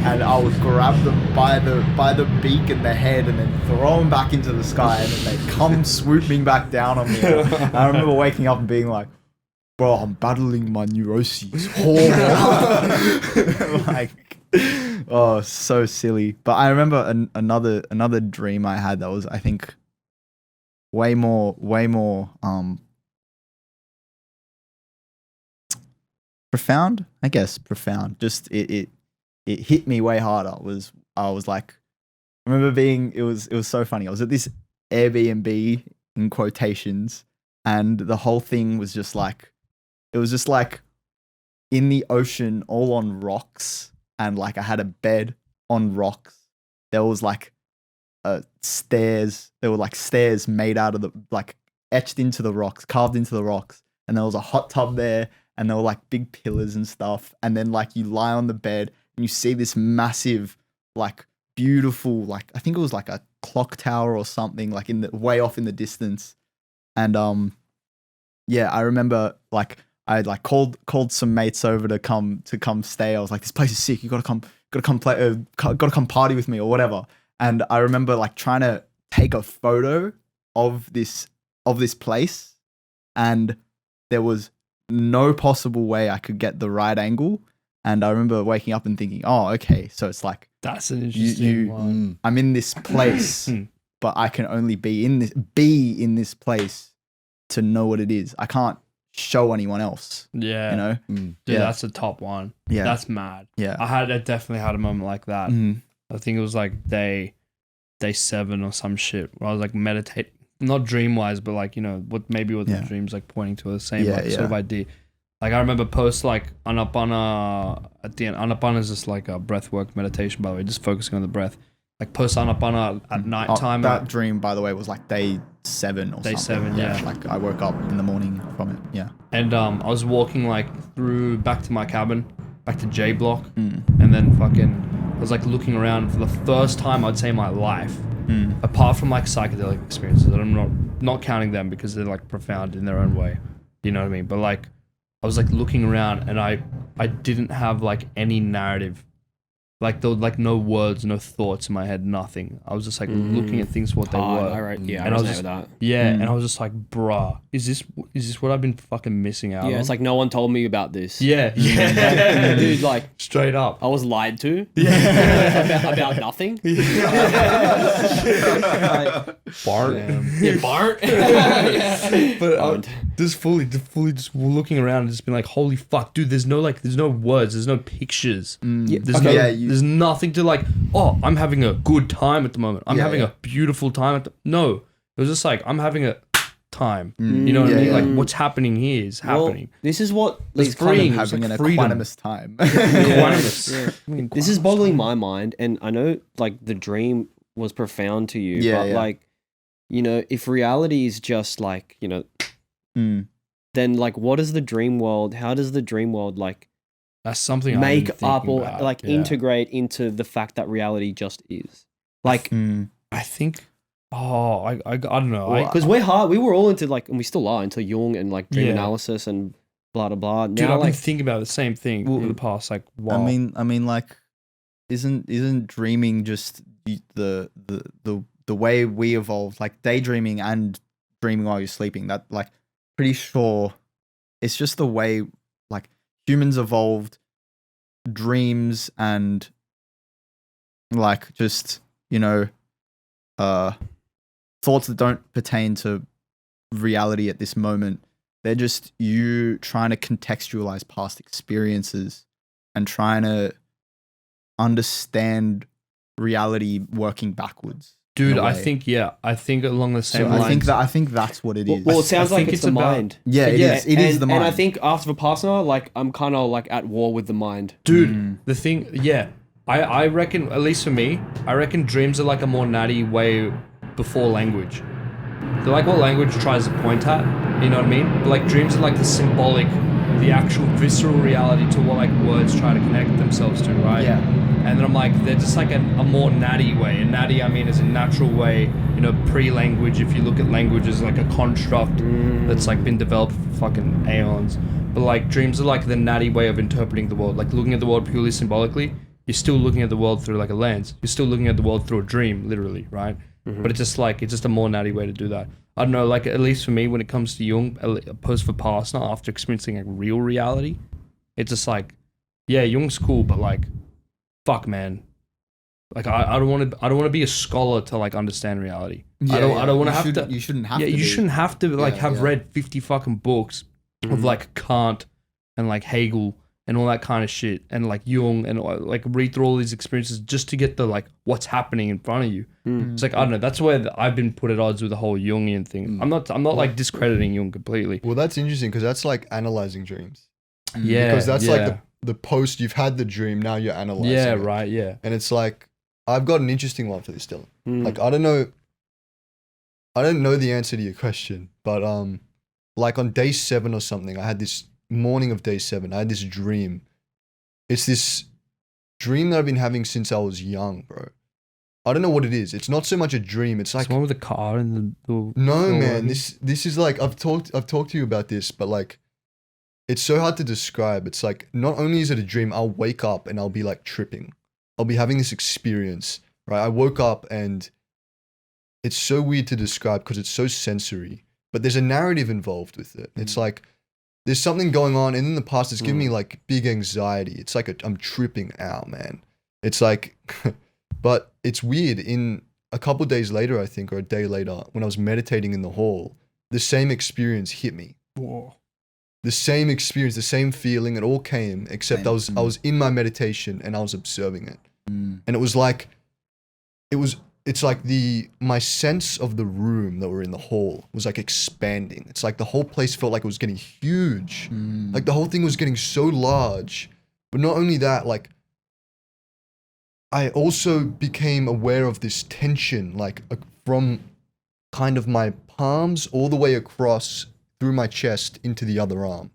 and I would grab them by the beak and the head, and then throw them back into the sky, and then they come swooping back down on me. And I remember waking up and being like, "Bro, I'm battling my neuroses." Like, oh, so silly. But I remember another dream I had that was, I think, way more profound, I guess. Profound. Just it hit me way harder. I was like, I remember it was so funny. I was at this Airbnb in quotations, and the whole thing was just like, it was just like in the ocean, all on rocks, and like I had a bed on rocks. There was like stairs. There were like stairs made out of the, like etched into the rocks, carved into the rocks, and there was a hot tub there. And there were like big pillars and stuff. And then like you lie on the bed and you see this massive, like beautiful, like I think it was like a clock tower or something, like way off in the distance. And I remember like I had like called some mates over to come stay. I was like, this place is sick. You gotta come play, gotta come party with me or whatever. And I remember like trying to take a photo of this place, and there was no possible way I could get the right angle, And I remember waking up and thinking, oh, okay, so it's like That's an interesting one. I'm in this place, but I can only be in this place to know what it is. I can't show anyone else. Yeah. You know? Dude, Yeah. that's the top one. Yeah. That's mad. Yeah. I definitely had a moment like that. Mhm. I think it was like day 7 or some shit where I was like meditating, not dream wise, but like, you know, what the dreams like pointing to the same Yeah, sort of idea. Like I remember post like Anapana at the end. Anapana is just like a breath work meditation, by the way, just focusing on the breath. Like post Anapana at night time. That dream, by the way, was like day 7 or Day something. 7, yeah. Like I woke up in the morning from it. Yeah. And I was walking like through back to my cabin, back to J block, Mm. and then fucking I was like looking around for the first time I'd say in my life, apart from like psychedelic experiences, and I'm not counting them because they're like profound in their own way. You know what I mean? But like I was like looking around and I didn't have like any narrative. Like there were like no words, no thoughts in my head, nothing. I was just like looking at things for what they were. I And I resonate was with just- that. Yeah, and I was just like, bruh, is this what I've been fucking missing out on? Yeah, it's like no one told me about this. Yeah, yeah. Dude, like Straight up. I was lied to. Yeah. about nothing. Bart. Yeah, Bart. But just fully just looking around and just being like, holy fuck, dude, there's no words, there's no pictures. Yeah, There's nothing to like, oh, I'm having a good time at the moment. I'm having a beautiful time no. It was just like, I'm having a time. You know what I mean? Like what's happening here is happening. This is what It's He's kind freeing. of It's having like an freedom. equanimous time. Equanimous. This is boggling my mind, and I know like the dream was profound to you, Yeah, but yeah. like, you know, if reality is just like, you know, then like, what is the dream world? How does the dream world like That's something I've make been up thinking or about. like Yeah. integrate into the fact that reality just is? Like, I think. Oh, I don't know. because we were all into like, and we still are into Jung and like dream Yeah. analysis and blah blah blah. Dude, Now I've been like, thinking about the same thing in the past. Like, wow. I mean, like, isn't dreaming just the way we evolved, like daydreaming and dreaming while you're sleeping? That like, pretty sure, it's just the way like humans evolved. Dreams and like just thoughts that don't pertain to reality at this moment. They're just you trying to contextualize past experiences and trying to understand reality working backwards. Dude, in a I way. think along the same So lines. I think that's what it is. well, it sounds I like think it's it's the about- mind. Yeah, it is. It is the mind. And I think after Vipassana, like I'm kind of like at war with the mind. Dude, the thing, yeah, I reckon, at least for me, I reckon dreams are like a more natty way before language. They're like what language tries to point at, you know what I mean? But like dreams are like the symbolic, the actual visceral reality to what like words try to connect themselves to, right? Yeah. And then I'm like, they're just like a more natty way. And natty, I mean, is a natural way, you know, pre-language. If you look at language as like a construct that's like been developed for fucking aeons. But like dreams are like the natty way of interpreting the world. Like looking at the world purely symbolically, you're still looking at the world through like a lens. You're still looking at the world through a dream, literally, right? But it's just a more natty way to do that. I don't know, like at least for me, when it comes to Jung, post Vipassana, after experiencing like real reality, it's just like, yeah, Jung's cool, but like, fuck, man. Like I don't want to be a scholar to like understand reality. I don't want to have to. You shouldn't have Yeah, to. you shouldn't have to like Yeah, have yeah. read 50 fucking books of like Kant and like Hegel and all that kind of shit and like Jung and like read through all these experiences just to get the like what's happening in front of you. It's like I don't know. That's where I've been put at odds with the whole Jungian thing. I'm not like discrediting Jung completely. Well, that's interesting because that's like analyzing dreams. Yeah, Because that's yeah. like the post you've had the dream, now you're analyzing. yeah, it. right, yeah. And it's like, I've got an interesting one for this, Dylan. Mm. Like, I don't know the answer to your question, but like on day 7 or something, I had this morning of day 7, I had this dream. It's this dream that I've been having since I was young, bro. I don't know what it is. It's not so much a dream. It's like, It's one with the car and the no, man. wagon. This is like I've talked to you about this, but like it's so hard to describe. It's like not only is it a dream, I'll wake up and I'll be like tripping. I'll be having this experience, right? I woke up and it's so weird to describe because it's so sensory, but there's a narrative involved with it. It's like there's something going on, and in the past, it's given me like big anxiety. It's like I'm tripping out, man. It's like, but it's weird. In a couple of days later, I think, or a day later, when I was meditating in the hall, the same experience hit me. Whoa. The same experience, the same feeling, it all came, except I was in my meditation and I was observing it. And it was like, it's like my sense of the room that we're in, the hall, was like expanding. It's like the whole place felt like it was getting huge. Like the whole thing was getting so large. But not only that, like I also became aware of this tension, like from kind of my palms all the way across through my chest into the other arm.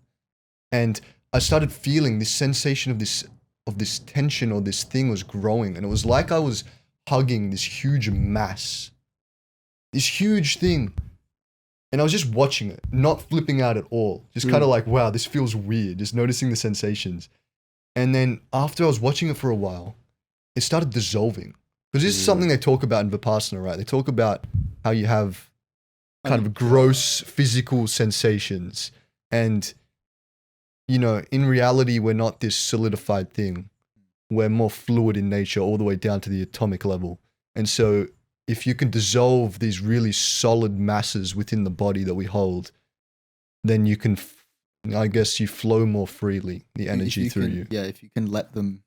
And I started feeling this sensation of this tension, or this thing was growing. And it was like I was hugging this huge mass, this huge thing. And I was just watching it, not flipping out at all. Just kind of like, wow, this feels weird. Just noticing the sensations. And then after I was watching it for a while, it started dissolving. Because this is something they talk about in Vipassana, right? They talk about how you have kind of gross physical sensations. And, you know, in reality, we're not this solidified thing. We're more fluid in nature all the way down to the atomic level. And so if you can dissolve these really solid masses within the body that we hold, then you can, I guess, you flow more freely, the energy through you. Yeah, if you can let them.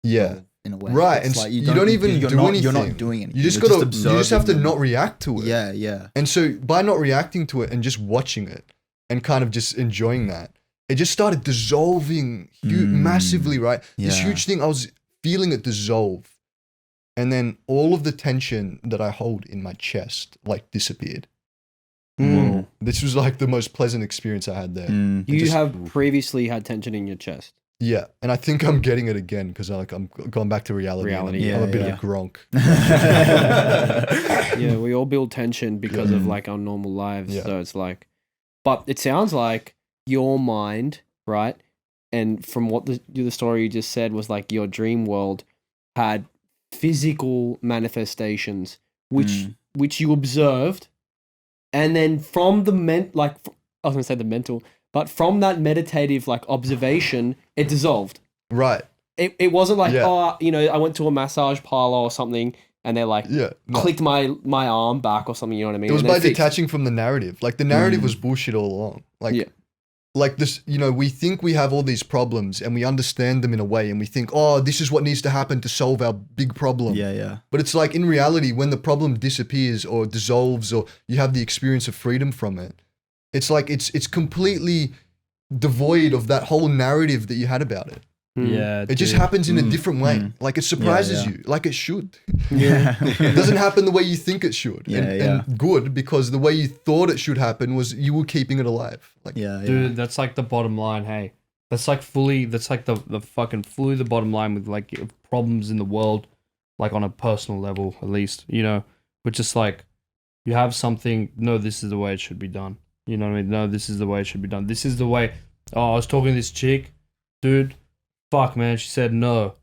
Yeah. In a way. Right. It's And like you don't even do anything. You're not doing anything. You just You're gotta, you just have to observing not react to it. them. Yeah. And so by not reacting to it and just watching it and kind of just enjoying that, it just started dissolving massively, right? This Yeah. huge thing, I was feeling it dissolve. And then all of the tension that I hold in my chest like disappeared. This was like the most pleasant experience I had there. You have previously had tension in your chest. Yeah, and I think I'm getting it again because I'm going back to reality. I'm a bit of a gronk. Yeah, we all build tension because of like our normal lives. Yeah. So it's like, but it sounds like your mind, right? And from what the story you just said was like your dream world had physical manifestations, which you observed, and then from the I was gonna say the mental. But from that meditative like observation, it dissolved. Right. It wasn't like, Yeah. oh, you know, I went to a massage parlor or something and they're like, Yeah. No. clicked my arm back or something, you know what I mean? It was And then by fixed. detaching from the narrative. Like the narrative was bullshit all along. Like, Yeah. like this, you know, we think we have all these problems and we understand them in a way and we think, oh, this is what needs to happen to solve our big problem. Yeah. But it's like in reality, when the problem disappears or dissolves or you have the experience of freedom from it, it's like it's completely devoid of that whole narrative that you had about it. Yeah. It just happens in a different way. Like it surprises you, like it should. Yeah. It doesn't happen the way you think it should. Yeah, and good, because the way you thought it should happen was you were keeping it alive. Like, Dude, that's like the bottom line. Hey, that's like the fucking fully the bottom line with like problems in the world, like on a personal level, at least, you know, but just like you have something, no, this is the way it should be done. You know what I mean? No, this is the way it should be done. This is the way. Oh, I was talking to this chick, dude. Fuck, man. She said no.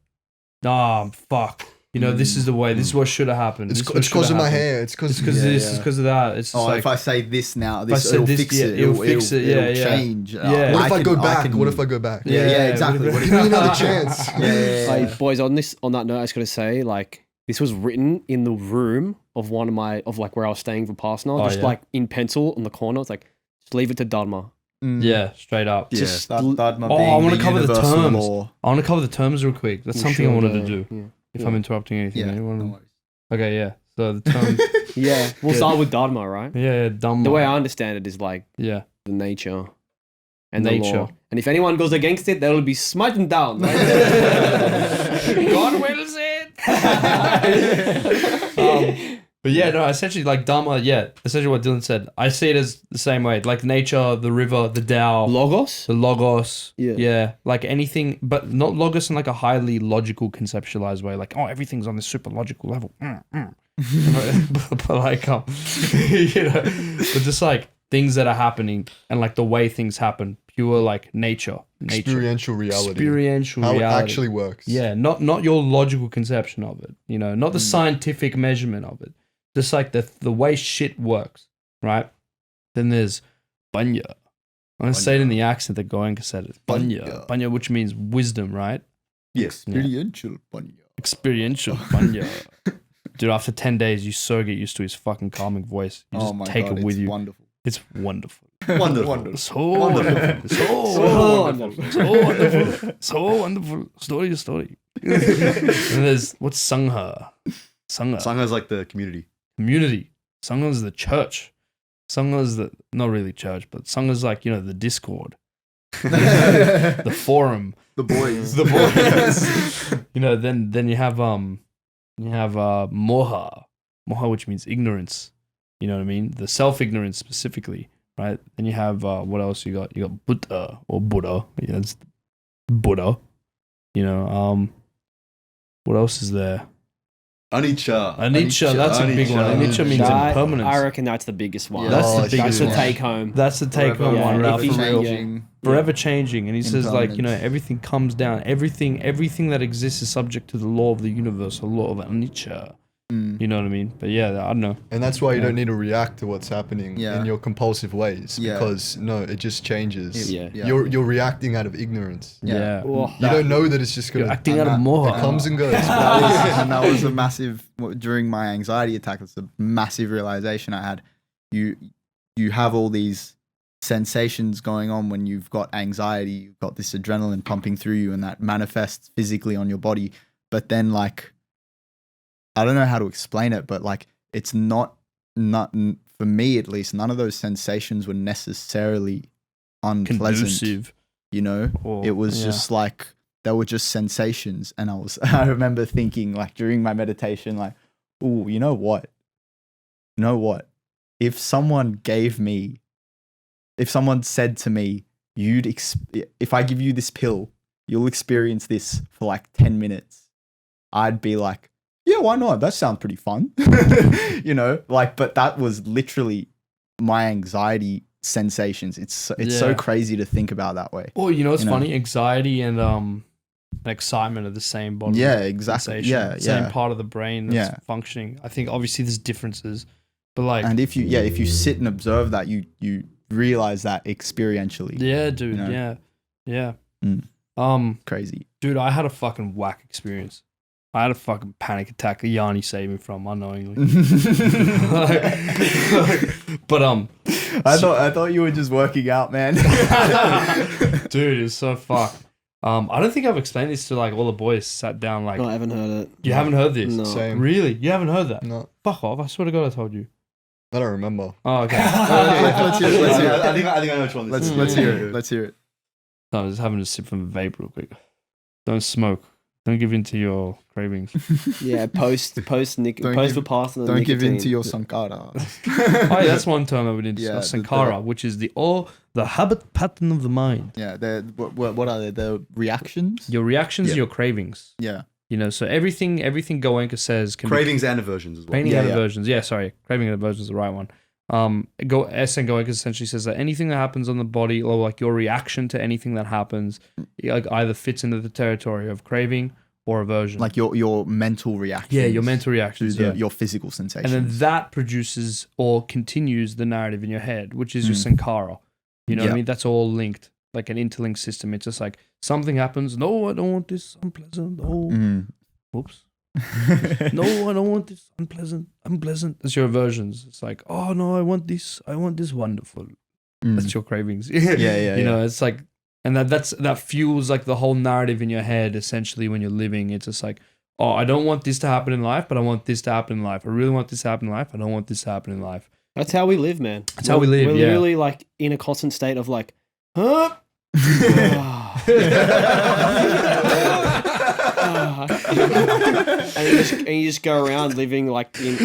Nah, fuck. You know, this is the way. This is what should have happened. it's because of my hair. It's because It's because this. It's because of that. It's just like, if I say this now, I said it'll this, fix yeah, it. it'll fix it, yeah, It'll yeah. change. Yeah. what if I go back? What if I go back? Yeah, exactly. Give me another chance. Like, boys, on that note, I just gotta say, like, this was written in the room of where I was staying for Vipassana, just yeah? like in pencil on the corner. It's like, just leave it to Dharma. yeah, straight up. Just Dharma Oh, being I want the to cover the universal terms. law. I want to cover the terms real quick. That's We something I should, wanted to do. If yeah. I'm interrupting anything, Yeah, anyone? no worries. Okay, yeah. So the term, Yeah, we'll start with Dharma, right? yeah, dumb. The way I understand it is like yeah, the nature and the Nature. law. And if anyone goes against it, they'll be smitten down. Right? God wills it. but yeah, no. Essentially, like Dharma. Yeah, essentially what Dylan said. I see it as the same way. Like nature, the river, the Tao, Logos? the logos. Yeah. yeah. Like anything, but not logos in like a highly logical, conceptualized way. Like, oh, everything's on this super logical level. but like, you know, but just like things that are happening and like the way things happen, pure like nature. Experiential reality. Experiential How reality. it actually works. Yeah, not your logical conception of it, you know, not the scientific measurement of it. Just like the way shit works, right? Then there's Banya, I'm gonna say it in the accent that Goenka said it. Banya. Banya. Banya, which means wisdom, right? Yes. Experiential Banya. Experiential. Banya. Dude, after 10 days, you so get used to his fucking calming voice. You just take it with it's you. wonderful. It's wonderful. Wonderful. So wonderful. So wonderful. So wonderful. So wonderful. Story. And there's, what's Sangha? Sangha. Sangha is like the community. Community. Sangha is the church. Sangha is the, not really church, but Sangha is like, the Discord. The forum. The boys. The boys. Then you have moha. Moha, which means ignorance. You know what I mean? The self-ignorance specifically, right? Then you have, what else you got? You got Buddha or Buddha. Yeah, it's Buddha. What else is there? Anicca. Anicca, that's a big one. Anicca means impermanence. I reckon that's the biggest one. That's the biggest That's the one. take home. That's the take home Yeah, one. yeah, For if you- real. Changing. Forever changing. And he says, like, Impermanence. everything comes down. Everything that exists is subject to the law of the universe, the law of Anicca. Mm. You know what I mean? But yeah, I don't know. And that's why you Yeah. don't need to react to what's happening Yeah. in your compulsive ways. Yeah. Because it just changes. Yeah. You're reacting out of ignorance. Yeah. Oh, You don't know that it's just You're gonna acting out of and it moha. comes and goes. that was a massive during my anxiety attack. That's a massive realization I had. You have all these sensations going on when you've got anxiety. You've got this adrenaline pumping through you, and that manifests physically on your body. But then, like, I don't know how to explain it, but like, it's not for me at least. None of those sensations were necessarily unpleasant. Conducive. Or- It was yeah. just like they were just sensations, and I remember thinking, like, during my meditation, like, oh, you know what? If someone said to me, if I give you this pill, you'll experience this for like 10 minutes, I'd be like, yeah, why not? That sounds pretty fun. But that was literally my anxiety sensations. It's so Yeah. crazy to think about that way. Well, it's you know. funny. Anxiety and excitement are the same body. Yeah, exactly. sensation, Yeah, same yeah. part of the brain that's Yeah. functioning. I think obviously there's differences, but like, And if you sit and observe that, you realize that experientially. yeah, dude, you know. yeah. Mm. Crazy. Dude, I had a fucking whack experience. I had a fucking panic attack that Yiani saved me from unknowingly. But I thought you were just working out, man. dude, it's so fucked. I don't think I've explained this to like all the boys sat down like No, I haven't heard it. you haven't heard this? No. Same. Really? You haven't heard that? No, Fuck off. I swear to God I told you. I don't remember. Oh, okay. Let's hear it. I think I know which one this is. Let's hear it. Let's hear it. No, I was having a sip from the vape real quick. Don't smoke. Don't give in to your cravings. Yeah, post Don't Vipassana. Don't give in to nicotine. your sankara. Oh, yeah, that's one term I would discuss. Yeah, Sankara, which is the habit pattern of the mind. Yeah, what are they? The reactions? Your reactions, Yeah. your cravings. Yeah. So everything Goenka says can Cravings and aversions as be well. craving Yeah, and yeah. aversions. Yeah, sorry. Craving and aversions is the right one. S N Goenka essentially says that anything that happens on the body or like your reaction to anything that happens like either fits into the territory of craving or aversion. Like your mental reactions. yeah, your mental to reactions. Yeah. your physical sensations. And then that produces or continues the narrative in your head, which is your sankara. You know what I Yeah. mean? That's all linked, like an interlinked system. It's just like something happens. No, I don't want this unpleasant. Oh, whoops. No, I don't want this unpleasant. That's your aversions. It's like, oh no, I want this wonderful. That's your cravings. yeah. You know, it's like, and that fuels like the whole narrative in your head. Essentially, when you're living, it's just like, oh, I don't want this to happen in life, but I want this to happen in life. I really want this to happen in life. I don't want this to happen in life. That's how we live, man. That's how we live, We're yeah. literally like in a constant state of like, huh? and you just go around living like in a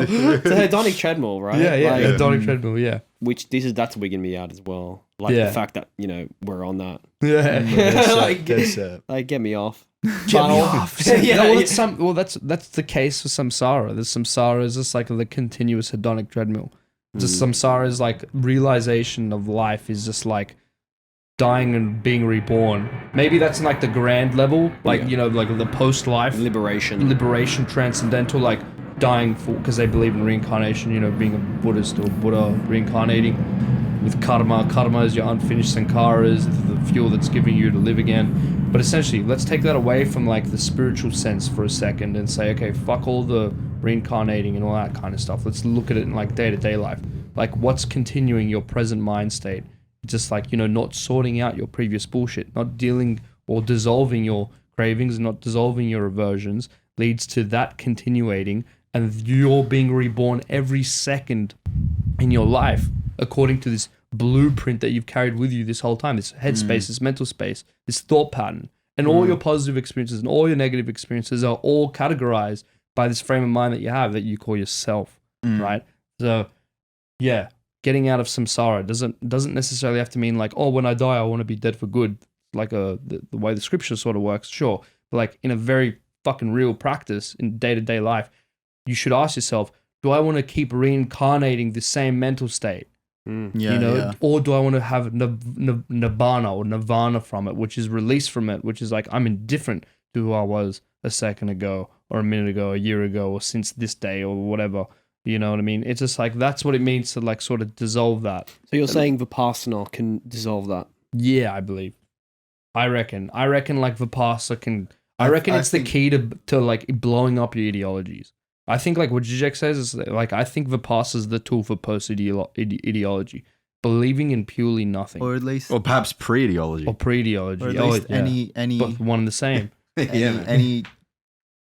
it's a hedonic treadmill, right? Yeah, Like, hedonic treadmill. Yeah, that's wigging me out as well. Like Yeah. the fact that we're on that. yeah. like, That's get me off. Get me off. Yeah, That's the case for samsara. The samsara is just like the continuous hedonic treadmill. Just samsara is like realization of life is just like dying and being reborn. Maybe that's in like the grand level, like like the post-life liberation, transcendental, like dying for because they believe in reincarnation. Being a Buddhist or Buddha reincarnating. with karma. Karma is your unfinished sankharas, the fuel that's giving you to live again. But essentially, let's take that away from like the spiritual sense for a second and say, okay, fuck all the reincarnating and all that kind of stuff. Let's look at it in like day-to-day life. Like what's continuing your present mind state? Just like, you know, not sorting out your previous bullshit, not dealing or dissolving your cravings, not dissolving your aversions leads to that continuating, and you're being reborn every second in your life according to this blueprint that you've carried with you this whole time, this headspace, this mental space, this thought pattern. And all your positive experiences and all your negative experiences are all categorized by this frame of mind that you have that you call yourself, right? So, yeah, getting out of samsara doesn't necessarily have to mean like, oh, when I die, I want to be dead for good, like the way the scripture sort of works, sure. But like in a very fucking real practice in day-to-day life, you should ask yourself, do I want to keep reincarnating the same mental state? Or do I want to have nibbana or nirvana from it, which is release from it, which is like I'm indifferent to who I was a second ago or a minute ago, a year ago, or since this day or whatever. You know what I mean? It's just like that's what it means to like sort of dissolve that. So you're saying Vipassana can dissolve that? Yeah, I believe. I reckon like Vipassana can. I reckon it's the key to like blowing up your ideologies. I think like what Zizek says is like I think Vipassana is the tool for post-ideology, believing in purely nothing, Or at least Or perhaps pre-ideology. or pre-ideology, or at least any but one and the same. any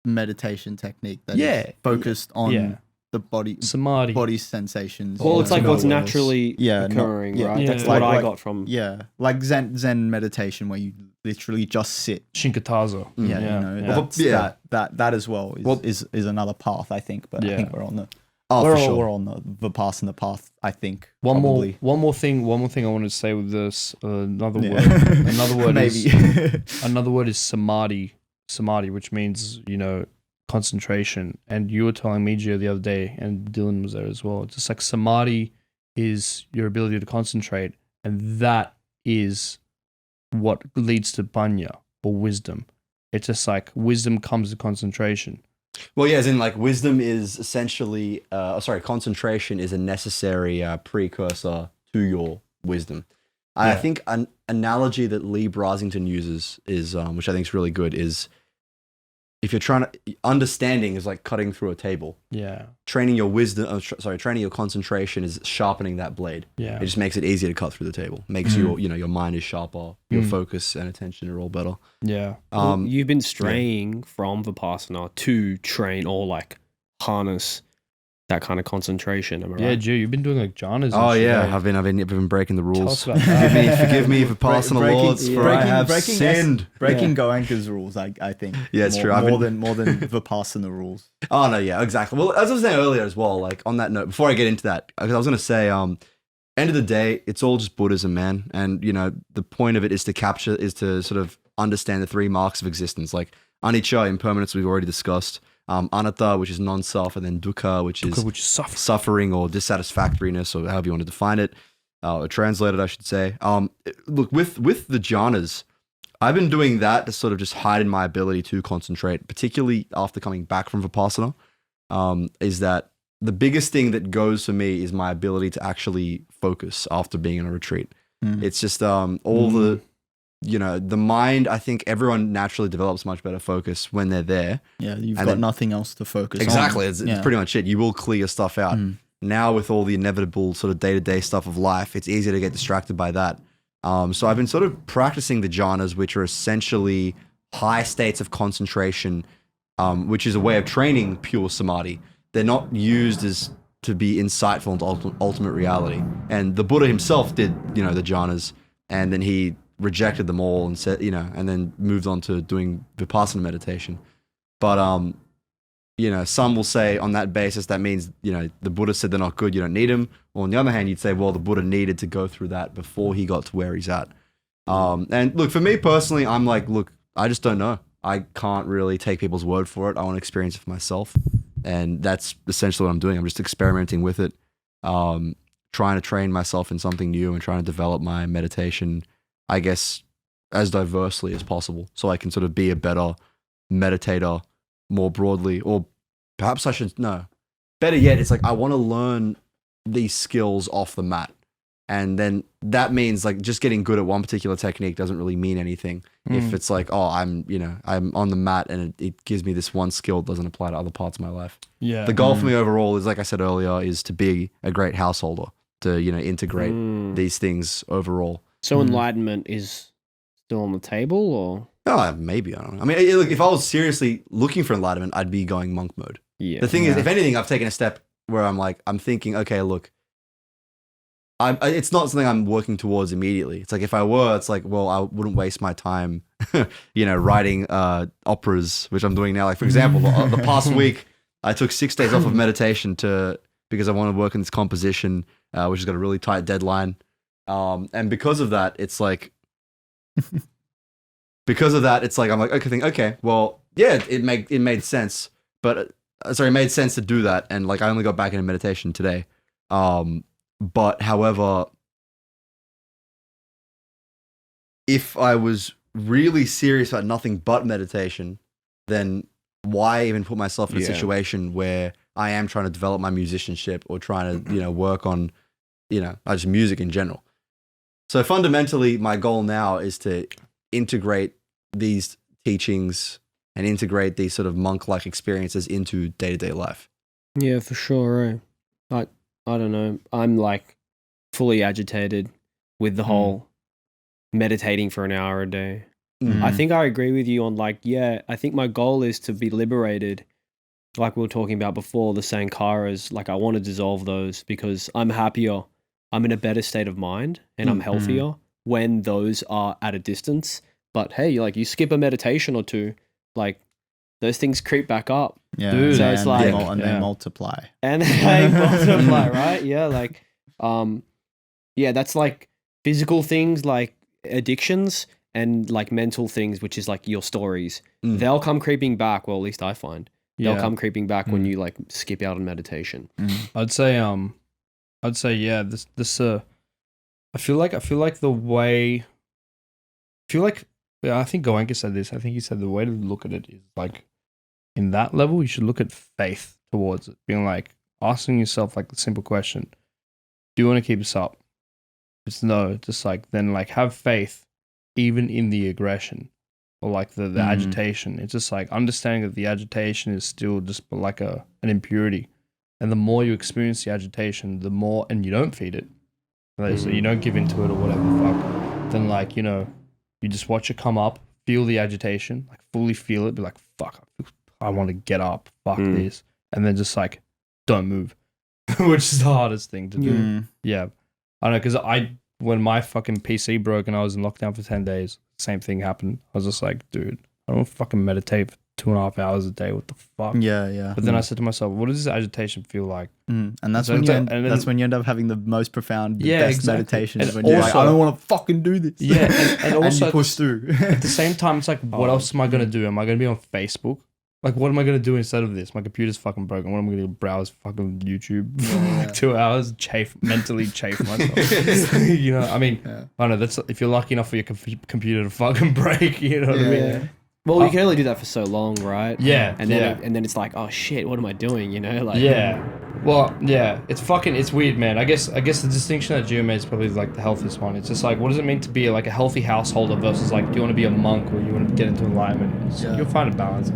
meditation technique that is focused on the Samadhi. body sensations. Well, you it's know, like what's awareness. naturally occurring, right? Yeah. That's Yeah. what Like- I got from. Yeah, like Zen meditation where you literally just sit. Shinkataza. Yeah, Yeah. you know, Yeah. that's, Yeah. that as well is another path, I think. But Yeah. I think we're on the Oh, we're for all, sure. we're on the Vipassana path, I think. One probably. more thing I wanted to say with this. Another Yeah. word. Another word Maybe. is another word is samadhi. Samadhi, which means, you know, concentration. And you were telling me, Gio, the other day, and Dylan was there as well. It's just like samadhi is your ability to concentrate, and that is what leads to panya or wisdom. It's just like wisdom comes to concentration. Well, yeah, as in like wisdom is essentially, concentration is a necessary precursor to your wisdom. I think an analogy that Lee Brasington uses is, which I think is really good, is if you're trying to, understanding is like cutting through a table. Yeah. Training your wisdom, training your concentration is sharpening that blade. Yeah. It just makes it easier to cut through the table. Makes your mind is sharper, your focus and attention are all better. Yeah. Well, you've been straying from Vipassana to train or like harness that kind of concentration. Am I Yeah, right? Gio, you've been doing like jhanas. Oh and shit, yeah, right? I've been breaking the Tell rules. us about that. Forgive me, Vipassana Breaking- lords, for I have breaking- sinned. Breaking Goenka's rules, I think. Yeah, it's more, true. I've More been- than Vipassana rules. Oh no, yeah, exactly. Well, as I was saying earlier as well, like on that note, before I get into that, because I was gonna say, end of the day, it's all just Buddhism, man. And you know, the point of it is to sort of understand the three marks of existence, like anicca, impermanence, we've already discussed. Anatta, which is non-self, and then dukkha, which is suffering or dissatisfactoriness, or however you want to define it, or translate it, I should say. Look, with the jhanas, I've been doing that to sort of just heighten my ability to concentrate, particularly after coming back from Vipassana. Is that the biggest thing that goes for me is my ability to actually focus after being in a retreat. It's just the mind, I think everyone naturally develops much better focus when they're there. Yeah, you've And got then- nothing else to focus on. Exactly. It's pretty much it. You will clear stuff out. Now with all the inevitable sort of day-to-day stuff of life, it's easier to get distracted by that. So I've been sort of practicing the jhanas, which are essentially high states of concentration, which is a way of training pure samadhi. They're not used as to be insightful into ultimate reality. And the Buddha himself did, the jhanas, and then he rejected them all and said, and then moved on to doing Vipassana meditation. But, some will say on that basis, that means, the Buddha said they're not good, you don't need them. Or on the other hand, you'd say, well, the Buddha needed to go through that before he got to where he's at. And look, for me personally, I'm like, look, I just don't know. I can't really take people's word for it. I want to experience it for myself. And that's essentially what I'm doing. I'm just experimenting with it, trying to train myself in something new and trying to develop my meditation, I guess, as diversely as possible, so I can sort of be a better meditator more broadly. Or perhaps I should, no, better yet, it's like I want to learn these skills off the mat And then that means like just getting good at one particular technique doesn't really mean anything. If it's like, oh, I'm on the mat and it gives me this one skill, it doesn't apply to other parts of my life. Yeah. The goal for me overall is, like I said earlier, is to be a great householder, to, integrate these things overall. So enlightenment is still on the table, or? Oh, maybe, I don't know. I mean, look, if I was seriously looking for enlightenment, I'd be going monk mode. Yeah. The thing is, if anything, I've taken a step where I'm thinking, okay, look, it's not something I'm working towards immediately. It's like, if I were, it's like, well, I wouldn't waste my time, writing operas, which I'm doing now. Like, for example, the past week, I took 6 days off of meditation because I want to work in this composition, which has got a really tight deadline. And because of that, it's like, I'm like, okay, well, yeah, it made sense, but it made sense to do that. And like, I only got back into meditation today. But however, if I was really serious about nothing but meditation, then why even put myself in a situation where I am trying to develop my musicianship or trying to, work on, just music in general. So fundamentally, my goal now is to integrate these teachings and integrate these sort of monk-like experiences into day-to-day life. Yeah, for sure. Right? I don't know. I'm like fully agitated with the whole meditating for an hour a day. I think I agree with you on like, I think my goal is to be liberated. Like we were talking about before, the Sankaras, like I want to dissolve those because I'm happier. I'm in a better state of mind and I'm healthier when those are at a distance. But hey, like you skip a meditation or two, like those things creep back up. Yeah. Dude. So it's like, they multiply. And they multiply, right? Yeah. Like, that's like physical things like addictions and like mental things, which is like your stories. They'll come creeping back. Well, at least I find they'll come creeping back when you like skip out on meditation. I'd say yeah, this I feel like the way I think Goenka said this. I think he said the way to look at it is like in that level you should look at faith towards it, being like asking yourself like the simple question, do you want to keep this up? If it's no, just like then like have faith even in the aggression or like the agitation. It's just like understanding that the agitation is still just like an impurity. And the more you experience the agitation, the more, and you don't feed it, like, so you don't give into it or whatever the fuck, then like, you just watch it come up, feel the agitation, like fully feel it, be like, fuck, I want to get up, fuck this. And then just like, don't move, which is the hardest thing to do. Yeah. I know, because when my fucking PC broke and I was in lockdown for 10 days, same thing happened. I was just like, dude, I don't fucking meditate for 2.5 hours a day. What the fuck? Yeah. But then I said to myself, what does this agitation feel like? And that's So when it's you end up having the most profound, the Yeah, best exactly. meditations. And When you're like, also- I don't want to fucking do this. Yeah, and also you push through. at the same time, it's like, what else am I going to do? Am I going to be on Facebook? Like, what am I going to do instead of this? My computer's fucking broken. What am I going to do? Browse fucking YouTube for like 2 hours, mentally chafe myself. I mean, I don't know, that's if you're lucky enough for your computer to fucking break, you know what I mean? Well, you can only do that for so long, right? Yeah, And then it's like, oh shit, what am I doing? Like Yeah. Well, yeah, it's weird, man. I guess the distinction that Gio made is probably like the healthiest one. It's just like, what does it mean to be like a healthy householder versus like, do you want to be a monk or you want to get into enlightenment? You'll find a balance.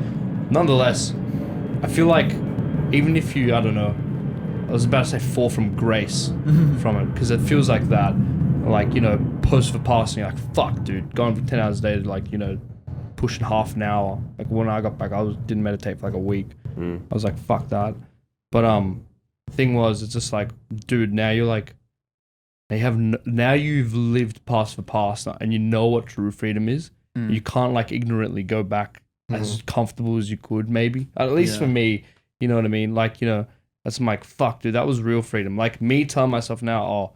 Nonetheless, I feel like even if you, I don't know, I was about to say fall from grace from it, because it feels like that. Like, post Vipassana, you're like, fuck, dude, going for 10 hours a day to like, pushing half an hour. Like when I got back, didn't meditate for like a week. I was like, fuck that. But thing was, it's just like, dude, now you're like, now you've lived past Vipassana and you know what true freedom is. You can't like ignorantly go back as comfortable as you could, maybe. At least for me, you know what I mean? Like, that's I'm like, fuck, dude, that was real freedom. Like me telling myself now,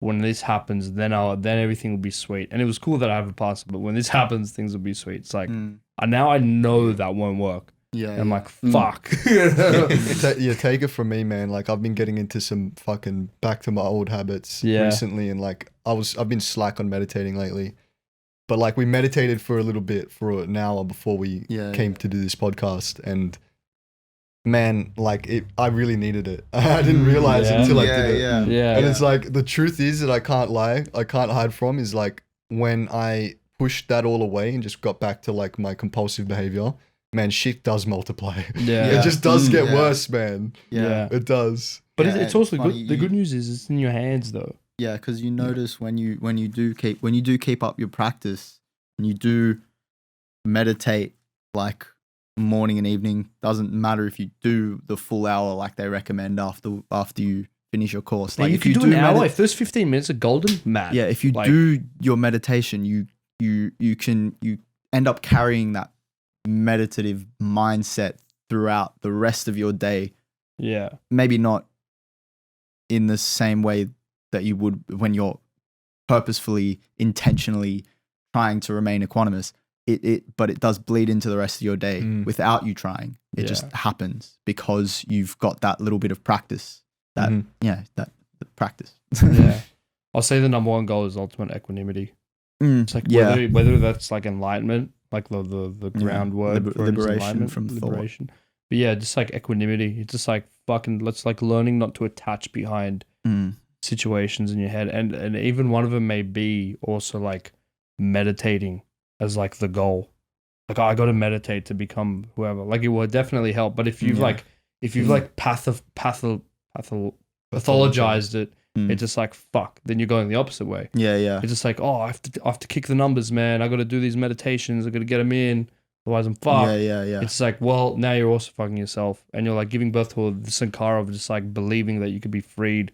when this happens, then everything will be sweet. And it was cool that I have a pass, but when this happens, things will be sweet. It's like, now I know that won't work. Yeah. And I'm like, fuck. Take it from me, man. Like I've been getting into some fucking back to my old habits recently, and like I've been slack on meditating lately. But like we meditated for a little bit for an hour before we came to do this podcast, and man, like I really needed it. I didn't realize it until I did it. Yeah. And it's like the truth is that I can't lie, I can't hide from is like when I pushed that all away and just got back to like my compulsive behavior, man, shit does multiply. Yeah. It just does get Yeah. worse, man. Yeah. It does. But Yeah, it's also funny, good. The good news is it's in your hands though. Yeah, because you notice when you do keep up your practice and you do meditate like morning and evening, doesn't matter if you do the full hour like they recommend after you finish your course. Like if you do an hour, if those 15 minutes are golden, man. yeah, if you like, do your meditation, you end up carrying that meditative mindset throughout the rest of your day. Yeah. Maybe not in the same way that you would when you're purposefully, intentionally trying to remain equanimous. But it does bleed into the rest of your day without you trying. It just happens because you've got that little bit of practice. The practice. Yeah. I'll say the number one goal is ultimate equanimity. It's like whether that's like enlightenment, like the groundwork for liberation from liberation. But yeah, just like equanimity. It's just like fucking let's like learning not to attach behind situations in your head. And even one of them may be also like meditating as like the goal. Like I got to meditate to become whoever. Like it will definitely help. But if you've like pathologized it, it's just like fuck. Then you're going the opposite way. Yeah. It's just like, oh, I have to kick the numbers, man. I got to do these meditations. I got to get them in. Otherwise, I'm fucked. Yeah. It's like, well, now you're also fucking yourself, and you're like giving birth to the sankara of just like believing that you could be freed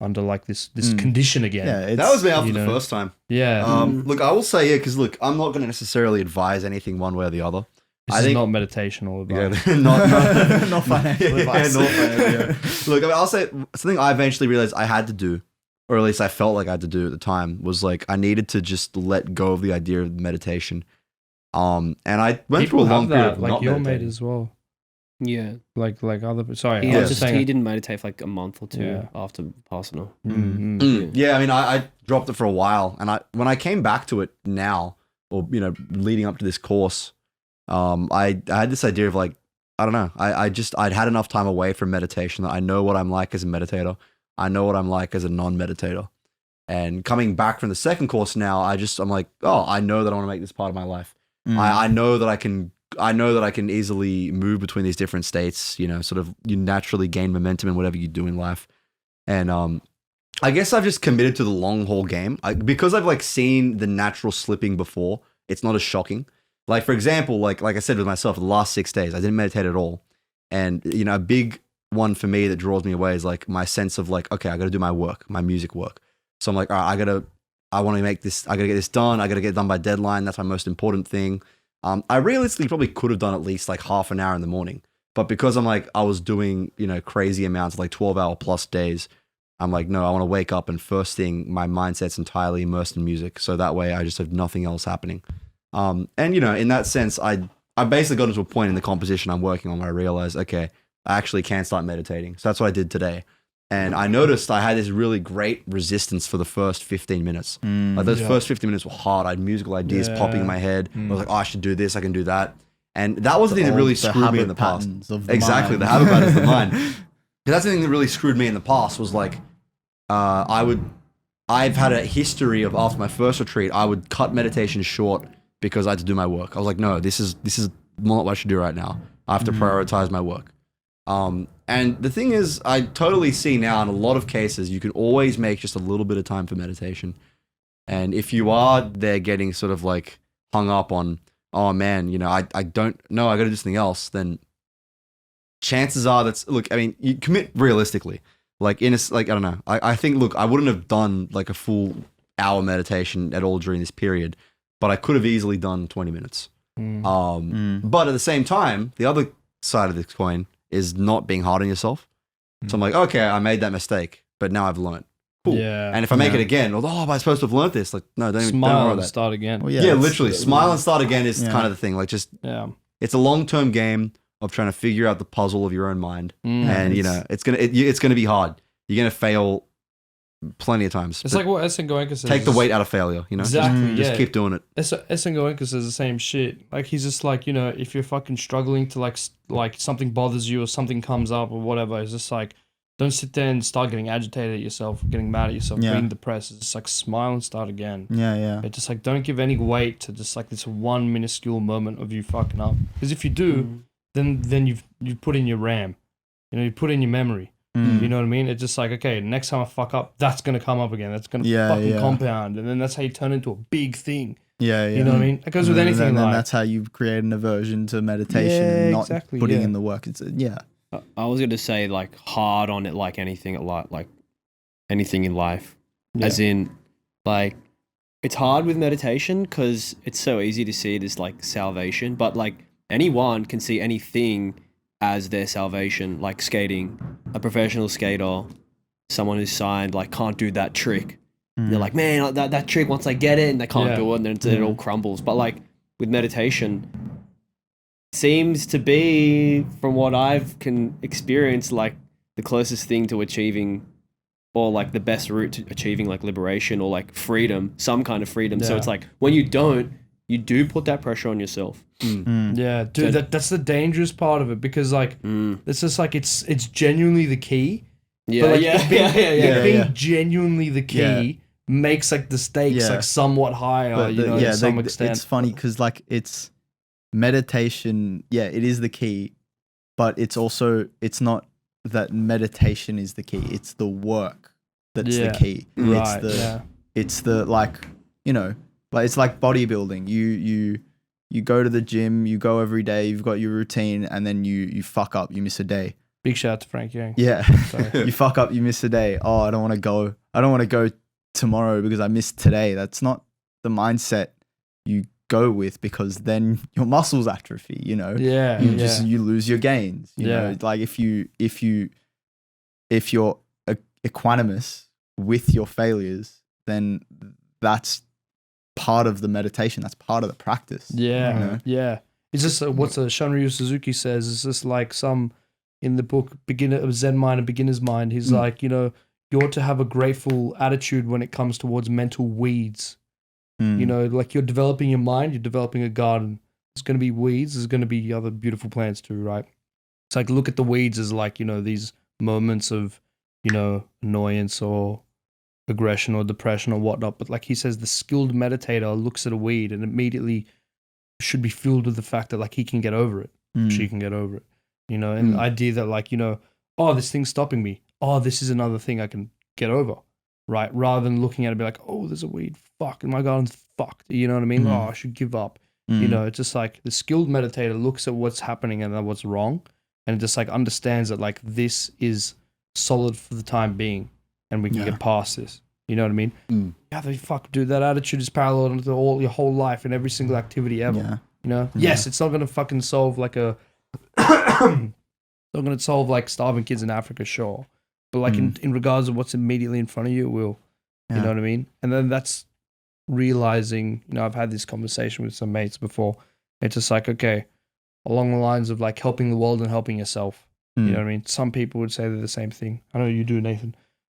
under like this condition again. Yeah, That was me after the first time. Yeah. Look, I will say, because look, I'm not going to necessarily advise anything one way or the other. This is not meditation all about. Yeah, not not financial advice. Look, I mean, I'll say something I eventually realized I had to do, or at least I felt like I had to do at the time, was like I needed to just let go of the idea of meditation. And I went through a long period of like not your meditating. mate as well. Yeah. Like other. Sorry, He, I was just saying. he didn't meditate for like a month or two Yeah. after Vipassana. Yeah, I mean, I dropped it for a while, and when I came back to it now, or leading up to this course, I had this idea of like, I don't know, I'd had enough time away from meditation that I know what I'm like as a meditator. I know what I'm like as a non-meditator. And coming back from the second course now, I'm like, oh, I know that I want to make this part of my life. I know that I can easily move between these different states, sort of you naturally gain momentum in whatever you do in life. And I guess I've just committed to the long haul game. Because I've like seen the natural slipping before, it's not as shocking. Like for example, like I said with myself, the last 6 days, I didn't meditate at all. And a big one for me that draws me away is like my sense of like, okay, I got to do my work, my music work. So I'm like, all right, I want to make this, I got to get this done. I got to get it done by deadline. That's my most important thing. I realistically probably could have done at least like half an hour in the morning, but because I was doing, crazy amounts, like 12-hour plus days, I'm like, no, I want to wake up and first thing, my mindset's entirely immersed in music. So that way I just have nothing else happening. And in that sense, I basically got into a point in the composition I'm working on where I realized, okay, I actually can start meditating. So that's what I did today. And I noticed I had this really great resistance for the first 15 minutes. Like those first 15 minutes were hard. I had musical ideas popping in my head. I was like, oh, I should do this. I can do that. And that was the thing that really screwed me in the past. Exactly. The habit patterns of the mind. That's the thing that really screwed me in the past was like, I've had a history of after my first retreat, I would cut meditation short because I had to do my work. I was like, no, this is not what I should do right now. I have to prioritize my work. And the thing is, I totally see now in a lot of cases, you can always make just a little bit of time for meditation. And if you are there getting sort of like hung up on, oh man, I don't know, I got to do something else, then chances are you commit realistically. I don't know. I think, look, I wouldn't have done like a full hour meditation at all during this period, but I could have easily done 20 minutes. But at the same time, the other side of this coin is not being hard on yourself. So I'm like, okay, I made that mistake, but now I've learned. Cool. Yeah. And if I make it again, am I supposed to have learned this? Like, no, don't smile worry about and that. start again. Well, yeah, literally, smile and start again is kind of the thing. Like, just it's a long-term game of trying to figure out the puzzle of your own mind, and it's gonna be hard. You're gonna fail plenty of times. It's But like what S N Goenka says. take the weight out of failure, you know? Exactly. Just yeah. keep doing it. S N Goenka says the same shit. Like he's just like, you know, if you're fucking struggling to like something bothers you or something comes up or whatever, it's just like, don't sit there and start getting agitated at yourself, or getting mad at yourself, Yeah. being depressed. It's just like smile and start again. Yeah. It's just like, don't give any weight to just like this one minuscule moment of you fucking up. Because if you do, then you've put in your RAM. You know, you put in your memory. Mm. You know what I mean? It's just like, okay, next time I fuck up, that's gonna come up again. That's gonna fucking compound, and then that's how you turn into a big thing. Yeah. You know what I mean? It goes with anything. And then Like that's how you create an aversion to meditation Yeah, and not exactly, putting yeah. in the work. It's I was gonna say like hard on it, like anything at like anything in life, as in like it's hard with meditation because it's so easy to see it as like salvation, but like anyone can see anything as their salvation, like skating. A professional skater, someone who's signed, like can't do that trick. They're like, man, that trick, once I get it, and they can't do it, and then it all crumbles. But like with meditation, seems to be, from what I've can experience, like the closest thing to achieving, or like the best route to achieving like liberation or like freedom, some kind of freedom. So Yeah. it's like when you don't, you do put that pressure on yourself. Yeah, dude, that's the dangerous part of it, because like it's just like it's genuinely the key. Yeah, But, like, yeah. being genuinely the key Yeah. makes like the stakes Yeah. like somewhat higher, you know, to some extent. It's funny because like it's meditation. Yeah, it is the key, but it's also, it's not that meditation is the key. It's the work that's the key. Right. It's the like, you know, like it's like bodybuilding. You go to the gym, you go every day, you've got your routine, and then you fuck up, you miss a day. Big shout out to Frank Yang. Yeah. Sorry. You fuck up, you miss a day. Oh, I don't want to go. I don't want to go tomorrow because I missed today. That's not the mindset you go with, because then your muscles atrophy, you know. Yeah. You lose your gains. You know, like if you're equanimous with your failures, then that's part of the meditation. That's part of the practice. Yeah. You know? Yeah. It's just what Shunryu Suzuki says. It's just like some in the book Zen Mind and Beginner's Mind. He's like, you know, you ought to have a grateful attitude when it comes towards mental weeds. You know, like you're developing your mind, you're developing a garden. There's going to be weeds. There's going to be other beautiful plants too, right? It's like, look at the weeds as like, you know, these moments of, you know, annoyance or aggression or depression or whatnot. But like he says, the skilled meditator looks at a weed and immediately should be filled with the fact that like he can get over it. She can get over it. You know, and the idea that like, you know, oh, this thing's stopping me. Oh, this is another thing I can get over. Right, rather than looking at it and be like, oh, there's a weed, fuck, and my garden's fucked. You know what I mean? Oh, I should give up. You know, it's just like the skilled meditator looks at what's happening and what's wrong, and just like understands that like this is solid for the time being, and we can get past this. You know what I mean? Yeah, they fuck, dude. That attitude is parallel to all your whole life and every single activity ever. Yeah. You know? Yes, it's not gonna fucking solve like a. Not gonna solve like starving kids in Africa, sure. But like in regards of what's immediately in front of you, it will. You know what I mean? And then that's realizing, you know, I've had this conversation with some mates before. It's just like, okay, along the lines of like helping the world and helping yourself. You know what I mean? Some people would say they're the same thing. I know you do, Nathan.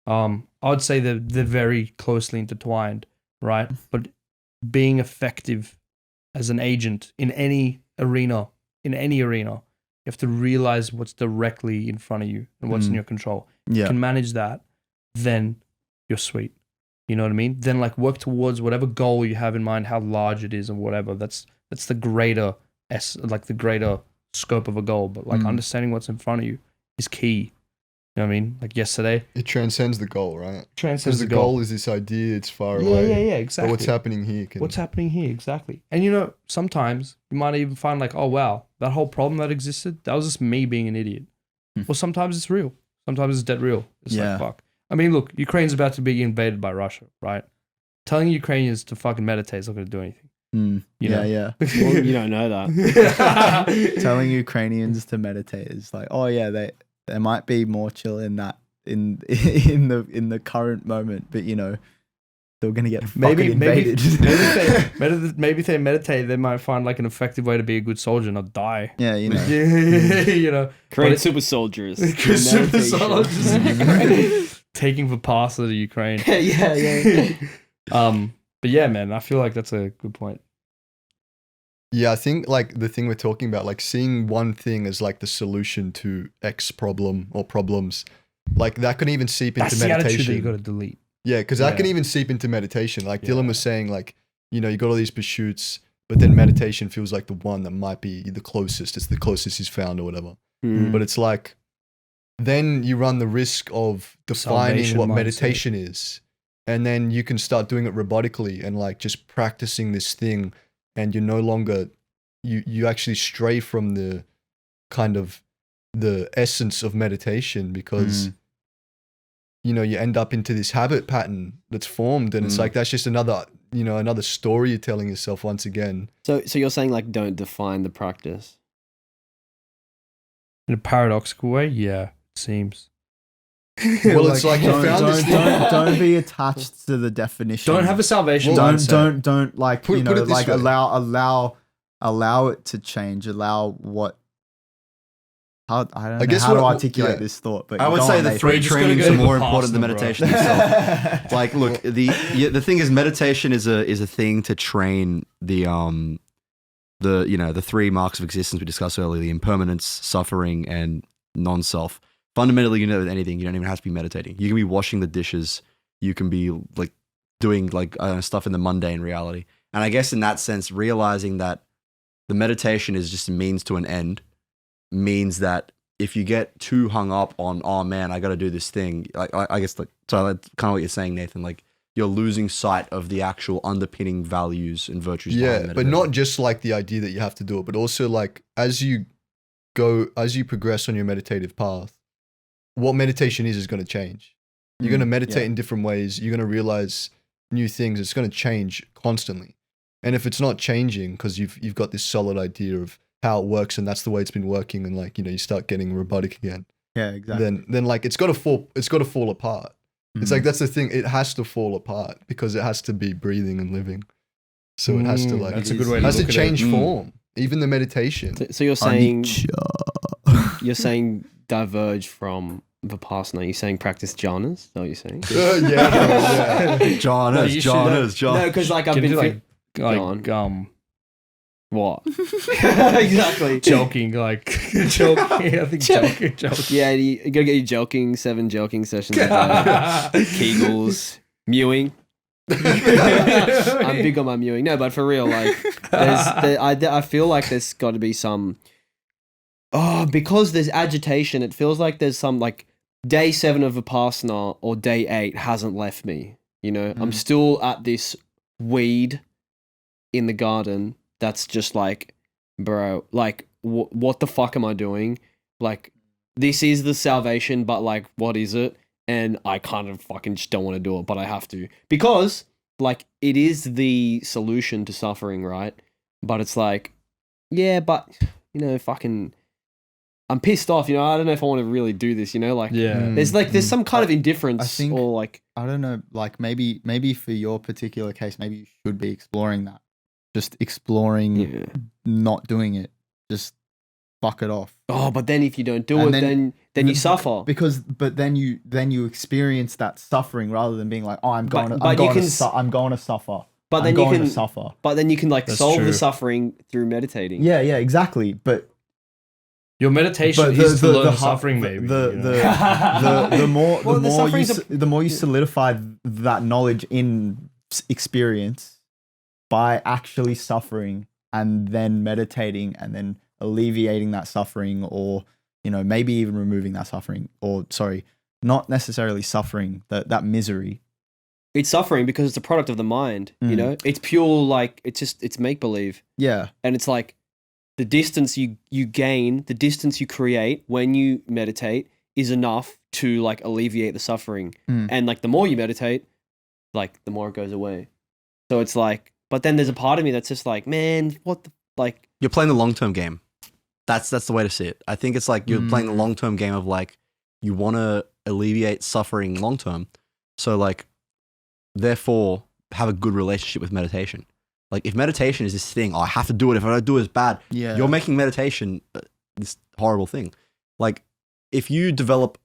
I would say they're very closely intertwined, right? But being effective as an agent in any arena, you have to realize what's directly in front of you and what's in your control. You can manage that, then you're sweet. You know what I mean? Then like work towards whatever goal you have in mind, how large it is or whatever. That's the greater the greater scope of a goal. But like understanding what's in front of you is key. You know what I mean? Like yesterday. It transcends the goal, right? Transcends Because the goal is this idea, it's far away. Yeah, exactly. But what's happening here can... What's happening here, exactly. And you know, sometimes you might even find like, oh wow, that whole problem that existed, that was just me being an idiot. Well, sometimes it's real. Sometimes it's dead real. It's like, fuck. I mean, look, Ukraine's about to be invaded by Russia, right? Telling Ukrainians to fucking meditate is not going to do anything. You know? Well, you don't know that. Telling Ukrainians to meditate is like, oh yeah, they might be more chill in that in the current moment, but you know, they're gonna get fucking invaded. Maybe if they meditate, they might find like an effective way to be a good soldier, not die. Yeah, you know. You know, Create super soldiers. Super soldiers. taking Vipassana to Ukraine. yeah. But yeah, man, I feel like that's a good point. Yeah, I think like the thing we're talking about, like seeing one thing as like the solution to X problem or problems, like that can even seep into That's the attitude that you meditation. got to delete. Yeah, because that can Yeah. even seep into meditation. Like Yeah. Dylan was saying, like, you know, you got all these pursuits, but then meditation feels like the one that might be the closest. It's the closest he's found or whatever. Mm. But it's like, then you run the risk of defining Salvation what mindset. meditation is. And then you can start doing it robotically and like just practicing this thing. And you're no longer, you actually stray from the kind of the essence of meditation because, you know, you end up into this habit pattern that's formed. And it's like, that's just another, you know, another story you're telling yourself once again. So you're saying like don't define the practice. In a paradoxical way, yeah, it seems. Well, it's like you found this thing. don't be attached to the definition. Don't have a salvation don't mindset. don't like Put you know it this like way. allow it to change. Allow what. I don't know guess how to what- articulate yeah. this thought, but I would go say on, the Nathan. three just gotta trainings go are to more Vipassana, important than bro. meditation itself. Like, look, the thing is, meditation is a thing to train the you know, the three marks of existence we discussed earlier: the impermanence, suffering, and non-self. Fundamentally, you know, with anything, you don't even have to be meditating. You can be washing the dishes. You can be like doing like stuff in the mundane reality. And I guess in that sense, realizing that the meditation is just a means to an end means that if you get too hung up on, oh man, I got to do this thing, like I guess like, so that's kind of what you're saying, Nathan, like you're losing sight of the actual underpinning values and virtues. behind Yeah, but meditation. not just like the idea that you have to do it, but also like as you progress on your meditative path, what meditation is going to change. You're going to meditate in different ways. You're going to realize new things. It's going to change constantly. And if it's not changing because you've got this solid idea of how it works and that's the way it's been working, and like, you know, you start getting robotic again, Yeah, exactly. then like it's got to fall apart. It's like that's the thing. It has to fall apart because it has to be breathing and living. So it has to like That's a a good way it to has to look at change it. form. Even the meditation. So you're saying diverge from Vipassana. You're saying practice jhanas. Is that what you're saying? Yeah. No, you should, No, because like I've Can been do, like John. What? Exactly. joking, like joking. I think joking. Yeah, you gotta get your joking 7 joking sessions a day. Kegels, mewing. I'm big on my mewing. No, but for real, like, I feel like there's got to be some. Oh, because there's agitation. It feels like there's some like day 7 of Vipassana or day 8 hasn't left me. You know, I'm still at this weed in the garden. That's just like, bro, like, what the fuck am I doing? Like, this is the salvation, but like, what is it? And I kind of fucking just don't want to do it, but I have to. Because, like, it is the solution to suffering, right? But it's like, yeah, but, you know, fucking, I'm pissed off, you know, I don't know if I want to really do this, you know? Like, Yeah. there's some kind of indifference I think- or like, I don't know, like maybe for your particular case, maybe you should be exploring that. Just exploring yeah. not doing it. Just fuck it off. Oh, but then if you don't do And it, then you suffer. But then you experience that suffering rather than being like, oh, I'm going But you can to suffer. But I'm then you going can to suffer. But then you can like That's solve true. the suffering through meditating. Yeah, exactly. But Your meditation but is to learn the hu- suffering, maybe. The you know? Well, the suffering's the more you solidify that knowledge in experience by actually suffering and then meditating and then alleviating that suffering, or you know, maybe even removing that suffering, or sorry, not necessarily suffering, that misery. It's suffering because it's a product of the mind, you Mm. know? It's pure like it's make believe. Yeah. And it's like the distance you gain, the distance you create when you meditate is enough to like alleviate the suffering. Mm. And like the more you meditate, like the more it goes away. So it's like, but then there's a part of me that's just like, man, what the like. You're playing the long-term game. That's the way to see it. I think it's like you're playing the long-term game of like, you want to alleviate suffering long-term. So like, therefore, have a good relationship with meditation. Like if meditation is this thing, oh, I have to do it. If I don't do it, it's bad. Yeah. You're making meditation this horrible thing. Like if you develop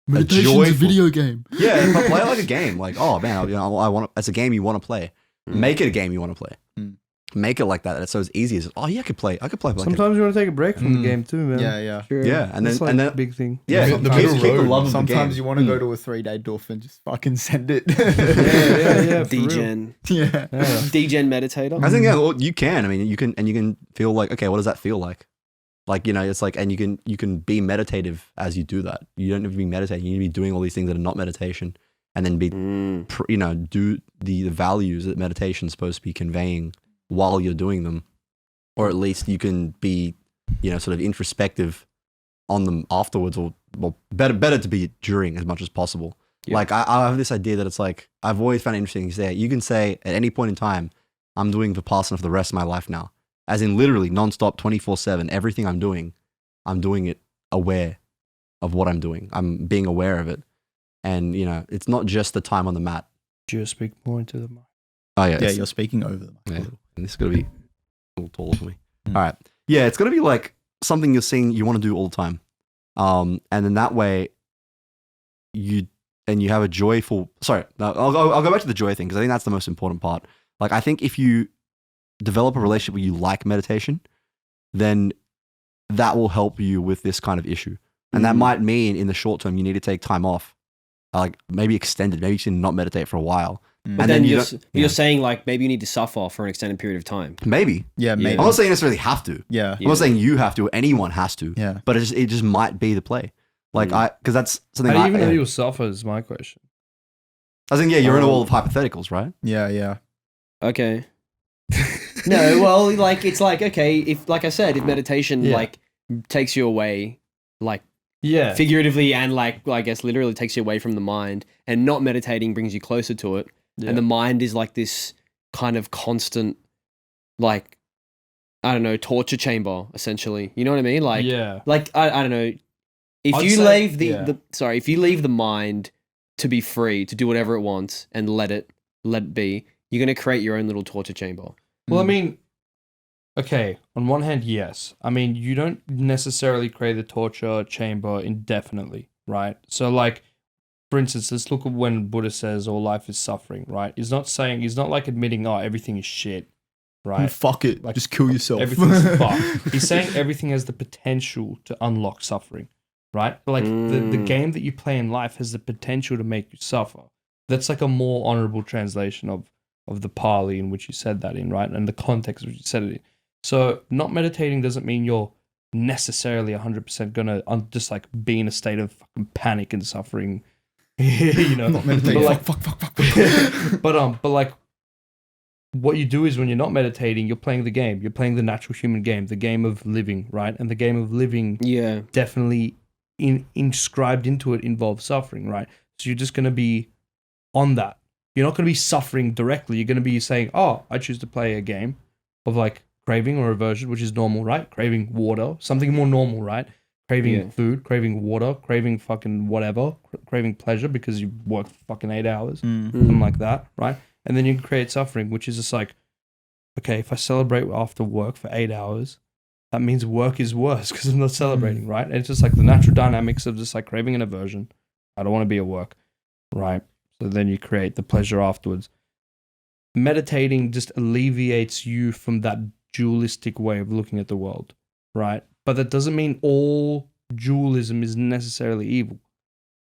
Meditation's a video game. Yeah, but play it like a game. Like, oh man, I want. It's a game you want to play. Make it a game you want to play. Make it like that. It's so as easy as I could play. I could play. Like Sometimes you want to take a break from the game too, man. Yeah. Sure. yeah, and That's then like a big thing. yeah, The keep middle the road. love of Sometimes the you game. want to go to a 3-day doof and just fucking send it. Yeah, for real. Degen. Yeah. Yeah. Degen meditator. I think well, you can. I mean, you can feel like, okay, what does that feel like? Like, it's like, and you can be meditative as you do that. You don't have to be meditating. You need to be doing all these things that are not meditation, and then be, do the values that meditation is supposed to be conveying while you're doing them, or at least you can be, sort of introspective on them afterwards, or well, better to be during as much as possible. Yeah. Like I have this idea that it's like, I've always found it interesting to say, you can say at any point in time, I'm doing Vipassana for the rest of my life now. As in literally nonstop, 24/7, everything I'm doing it aware of what I'm doing. I'm being aware of it. And, it's not just the time on the mat. Just speak more into the mic. Oh, yeah. Yeah, it's- you're speaking over them. yeah. And this is going to be a little taller for me. Mm. All right. Yeah, it's going to be like something you're seeing you want to do all the time. And then that way, you have a joyful... Sorry, no, I'll go back to the joy thing because I think that's the most important part. Like, I think if you develop a relationship where you like meditation, then that will help you with this kind of issue. And that might mean in the short term, you need to take time off, like maybe extended, maybe you should not meditate for a while. But And then you you're, don't- you're yeah. saying like maybe you need to suffer for an extended period of time. Maybe. Yeah, maybe. I'm not saying you necessarily have to. Yeah. I'm not saying you have to, or anyone has to, Yeah. but it just might be the play. Like because that's something How do you even know yeah. you'll suffer is my question. I think, you're in a world of hypotheticals, right? Yeah. Okay. No, well, like it's like okay, if like I said, if meditation Yeah. like takes you away, like Yeah. figuratively and like I guess literally takes you away from the mind, and not meditating brings you closer to it, and the mind is like this kind of constant, like I don't know, torture chamber essentially. You know what I mean? Like yeah. like I don't know. If I'd you say- leave if you leave the mind to be free to do whatever it wants and let it be, you're gonna create your own little torture chamber. Well, I mean, okay, on one hand, yes. I mean, you don't necessarily create the torture chamber indefinitely, right? So, like, for instance, let's look at when Buddha says all life is suffering, right? He's not like admitting, oh, everything is shit, right? Fuck it. Like, Just kill yourself. Everything's fucked. He's saying everything has the potential to unlock suffering, right? Like, the game that you play in life has the potential to make you suffer. That's like a more honorable translation of the Pali in which you said that in, right? And the context in which you said it in. So not meditating doesn't mean you're necessarily 100% gonna just like be in a state of fucking panic and suffering, Not meditating. But like, fuck. but like, what you do is when you're not meditating, you're playing the game. You're playing the natural human game, the game of living, right? And the game of living Yeah. definitely inscribed into it involves suffering, right? So you're just gonna be on that. You're not going to be suffering directly. You're going to be saying, oh, I choose to play a game of like craving or aversion, which is normal, right? Craving water, something more normal, right? Craving food, craving water, craving fucking whatever, craving pleasure because you worked fucking 8 hours, something like that, right? And then you can create suffering, which is just like, okay, if I celebrate after work for 8 hours, that means work is worse because I'm not celebrating, right? And it's just like the natural dynamics of just like craving and aversion. I don't want to be at work, right? So then you create the pleasure afterwards. Meditating just alleviates you from that dualistic way of looking at the world, right? But that doesn't mean all dualism is necessarily evil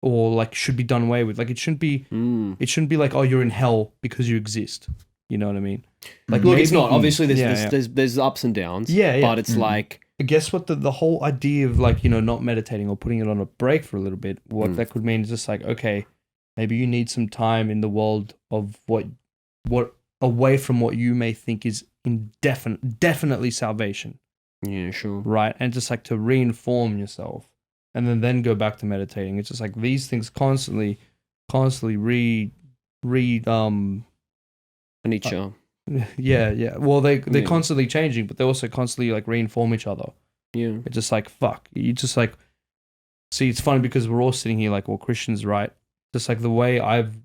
or like should be done away with. Like it shouldn't be like, oh, you're in hell because you exist. You know what I mean? Like Look, it's maybe- not. Obviously, Yeah. there's ups and downs. Yeah. But it's like I guess what the whole idea of like, not meditating or putting it on a break for a little bit, what that could mean is just like, okay, maybe you need some time in the world of what away from what you may think is definitely salvation, yeah, sure. right? And just like to reinform yourself and then go back to meditating. It's just like these things constantly Nietzsche. yeah. Well, they're Yeah. constantly changing, but they also constantly like reinform each other. Yeah. It's just like, fuck. You just like, see, it's funny because we're all sitting here like, well, Christians, right? Just like the way I've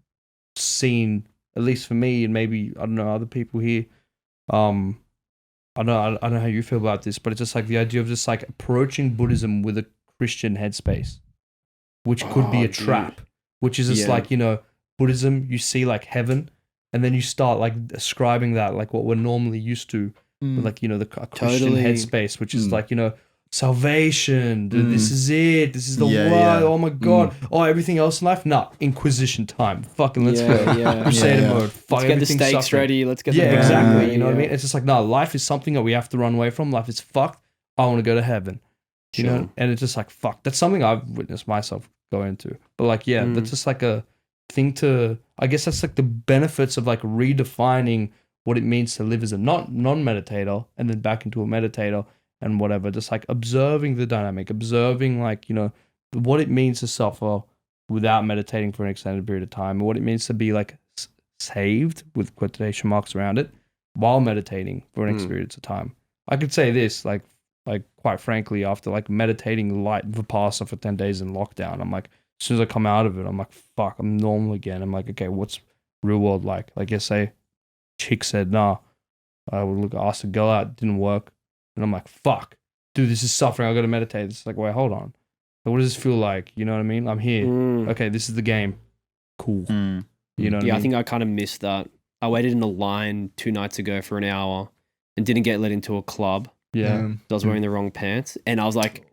seen, at least for me, and maybe, I don't know, other people here, I don't know how you feel about this, but it's just like the idea of just like approaching Buddhism with a Christian headspace. which could be Oh, a dude. trap, which is just Yeah. like, you know, Buddhism, you see like heaven, and then you start like ascribing that like what we're normally used to, with, like, you know, the Christian Totally. headspace, which is like, you know, salvation, dude, this Mm. is it, this is the Yeah, world, yeah. oh my God, oh, everything else in life, nah, Inquisition time, fucking let's go, Yeah. Crusader Yeah. mode, fuck, Let's get the everything's steaks suffering. ready. Let's get Yeah, the exactly. Yeah, You know what I yeah. mean? It's just like, no, life is something that we have to run away from. Life is fucked. I want to go to heaven. You know? Sure. And it's just like, fuck. That's something I've witnessed myself go into. But like, yeah, that's just like a thing to, I guess that's like the benefits of like redefining what it means to live as a non-meditator and then back into a meditator and whatever. Just like observing the dynamic, observing like, you know, what it means to suffer without meditating for an extended period of time, or what it means to be like saved with quotation marks around it while meditating for an experience of time. I could say this, like quite frankly, after like meditating light Vipassana for 10 days in lockdown, I'm like, as soon as I come out of it, I'm like, fuck, I'm normal again. I'm like, okay, what's real world like? Like, say, chick said, nah, I would look, ask a girl out, didn't work. And I'm like, fuck, dude, this is suffering. I got to meditate. It's like, wait, hold on. So what does this feel like? You know what I mean? I'm here. Okay, this is the game. Cool. You know what I Yeah, mean? I think I kind of missed that. I waited in a line 2 nights ago for an hour and didn't get let into a club. Yeah. I was wearing the wrong pants, and I was like,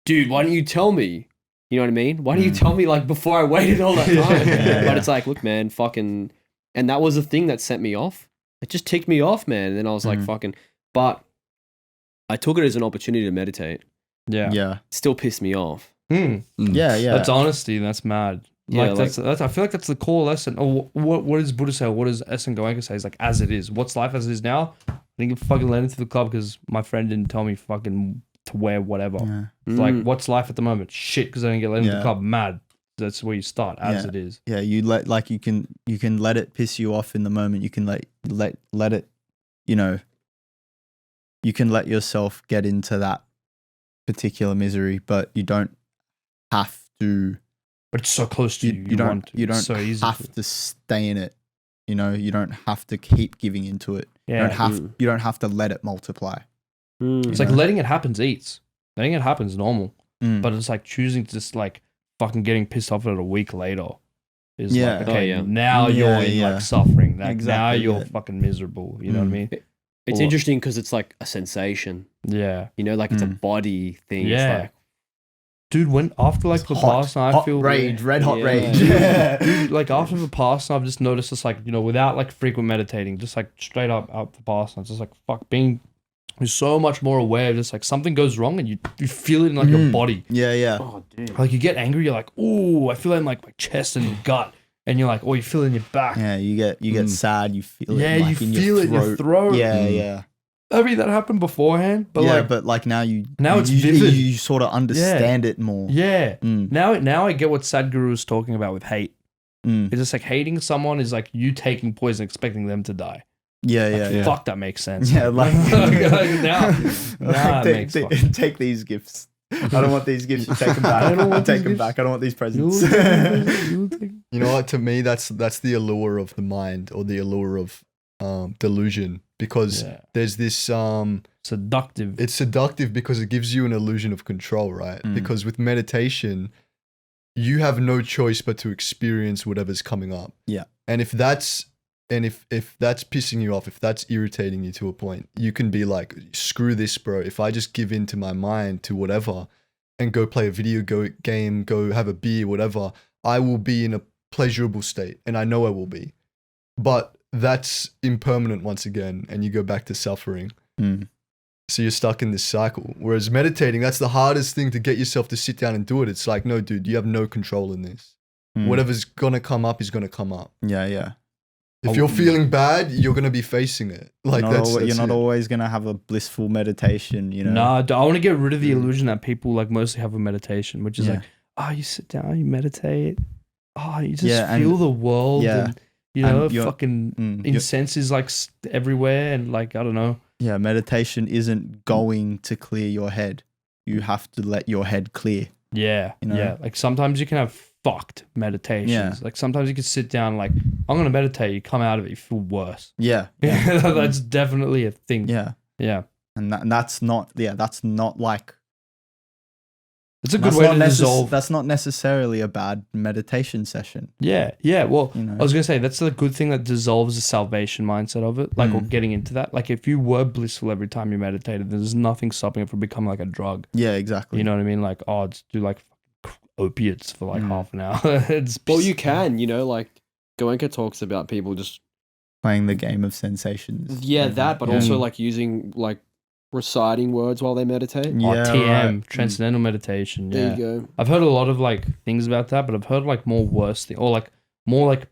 dude, why didn't you tell me? You know what I mean? Why didn't you tell me like before I waited all that time? But it's like, look, man, fucking, and that was the thing that set me off. It just ticked me off, man. And then I was like, fucking, but I took it as an opportunity to meditate. Yeah. Yeah. It still pissed me off. Yeah. Yeah. That's honesty. That's mad. Yeah, Like, that's I feel like that's the core lesson. Oh, what does Buddha say? What does S N Goenka say? It's like, as it is. What's life as it is now? I didn't get fucking let into the club because my friend didn't tell me fucking to wear whatever. Yeah. It's like, what's life at the moment? Shit, because I didn't get let into the Yeah. club. Mad. That's where you start, as Yeah. it is. Yeah, you let like you can let it piss you off in the moment. You can let it, you know, you can let yourself get into that particular misery, but you don't have to. But it's so close to you. You don't. want to. You It's don't so easy have to stay in it. You know, you don't have to keep giving into it. Yeah. You don't have to let it multiply. It's like letting it happen eats. Letting it happen is normal. Mm. But it's like choosing to just like fucking getting pissed off at it a week later is Yeah. like, Oh, okay, yeah. now you're Yeah, in yeah. like suffering. Like now Exactly, you're yeah. fucking miserable. You know what I mean? It's Or- interesting because it's like a sensation, Yeah. you know, like it's a body thing. Yeah. It's like, Dude, when after like Vipassana, I hot feel rage, red hot Yeah. rage. Dude, like after Vipassana, I've just noticed it's like, you know, without like frequent meditating, just like straight up Vipassana, it's just like fuck being you're so much more aware of just like something goes wrong and you feel it in like your body. Yeah, yeah. oh, dude. Like you get angry, you're like, ooh, I feel it in like my chest and your gut. And you're like, oh, you feel it in your back. Yeah, you get sad. You feel Yeah, it. Like, you in feel it in your throat. Yeah, yeah. I mean, that happened beforehand, but yeah, like, but like now it's you, vivid. You sort of understand it more. yeah. Mm. Now I get what Sadhguru is talking about with hate. Mm. It's just like hating someone is like you taking poison, expecting them to die. Yeah, Like, yeah, yeah. fuck, that makes sense. Yeah, like now it makes fucking- take these gifts. I don't want these gifts. You take them back. I don't want take these them gifts. back. I don't want these presents. You know what? To me, that's the allure of the mind, or the allure of delusion, because Yeah. there's this Seductive. it's seductive because it gives you an illusion of control, right? Mm. Because with meditation, you have no choice but to experience whatever's coming up. Yeah. And if that's pissing you off, if that's irritating you to a point, you can be like, screw this, bro. If I just give in to my mind, to whatever, and go play a video game, go have a beer, whatever, I will be in a pleasurable state, and I know I will be. But that's impermanent once again, and you go back to suffering. Mm. So you're stuck in this cycle. Whereas meditating, that's the hardest thing, to get yourself to sit down and do it. It's like, no, dude, you have no control in this. Mm. Whatever's gonna come up is gonna come up. Yeah, yeah. If you're feeling bad, you're gonna be facing it. Like You're not it. always gonna have a blissful meditation. You know. Nah, I want to get rid of the illusion that people like mostly have with meditation, which is Yeah. like, oh, you sit down, you meditate. Oh, you just Yeah, and- feel the world. yeah. And, you know, And you're- fucking Mm, incense is like everywhere. And like, I don't know. Yeah, meditation isn't going to clear your head. You have to let your head clear. Yeah. You know? Yeah. Like sometimes you can have fucked meditations. Yeah. Like sometimes you can sit down, like, I'm going to meditate. You come out of it, you feel worse. Yeah. That's definitely a thing. Yeah. Yeah. And that's not like It's a good way to dissolve. That's not necessarily a bad meditation session. Yeah. Well, You know? I was gonna say that's the good thing that dissolves the salvation mindset of it, like or getting into that. Like if you were blissful every time you meditated, there's nothing stopping it from becoming like a drug. Yeah, exactly. You know what I mean? Like, oh, let's do like opiates for like half an hour. It's Well, you can, like Goenka talks about people just Playing the game of sensations. that, but also like using like reciting words while they meditate. Yeah, TM, right. transcendental meditation. Yeah. There you go. I've heard a lot of like things about that, but I've heard like more worse thing or like more like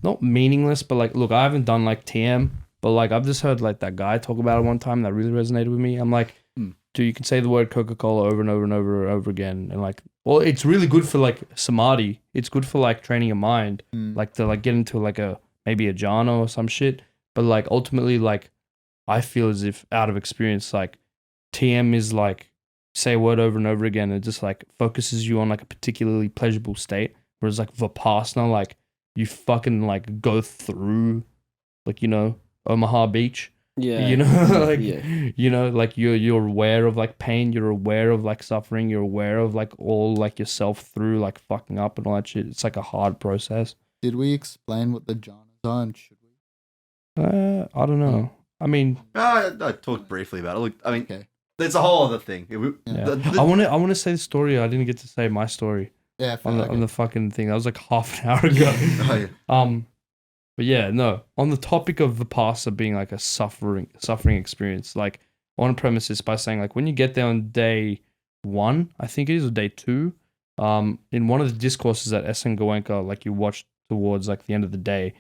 not meaningless, but like look, I haven't done like TM, but like I've just heard like that guy talk about it one time that really resonated with me. I'm like, dude, you can say the word Coca-Cola over and over and over and over again, and like, well, it's really good for like samadhi. It's good for like training your mind, like to like get into like maybe a jhana or some shit. But like ultimately, like I feel as if out of experience, like TM is like say a word over and over again, and it just like focuses you on like a particularly pleasurable state. Whereas like Vipassana, like you fucking like go through, like Omaha Beach. Yeah. Like Yeah. like you're aware of like pain, you're aware of like suffering, you're aware of like all like yourself through like fucking up and all that shit. It's like a hard process. Did we explain what the jhanas are and should we? I don't know. I mean, I talked briefly about it. Look, I mean, Okay. there's a whole other thing. yeah. I want to say the story. I didn't get to say my story Yeah, on the fucking thing. That was like half an hour ago. Oh, yeah. But yeah, no. On the topic of Vipassana being like a suffering experience, like I want to premise this by saying like when you get there on day 1, I think it is, or day 2, in one of the discourses that S N Goenka, like you watch towards like the end of the day,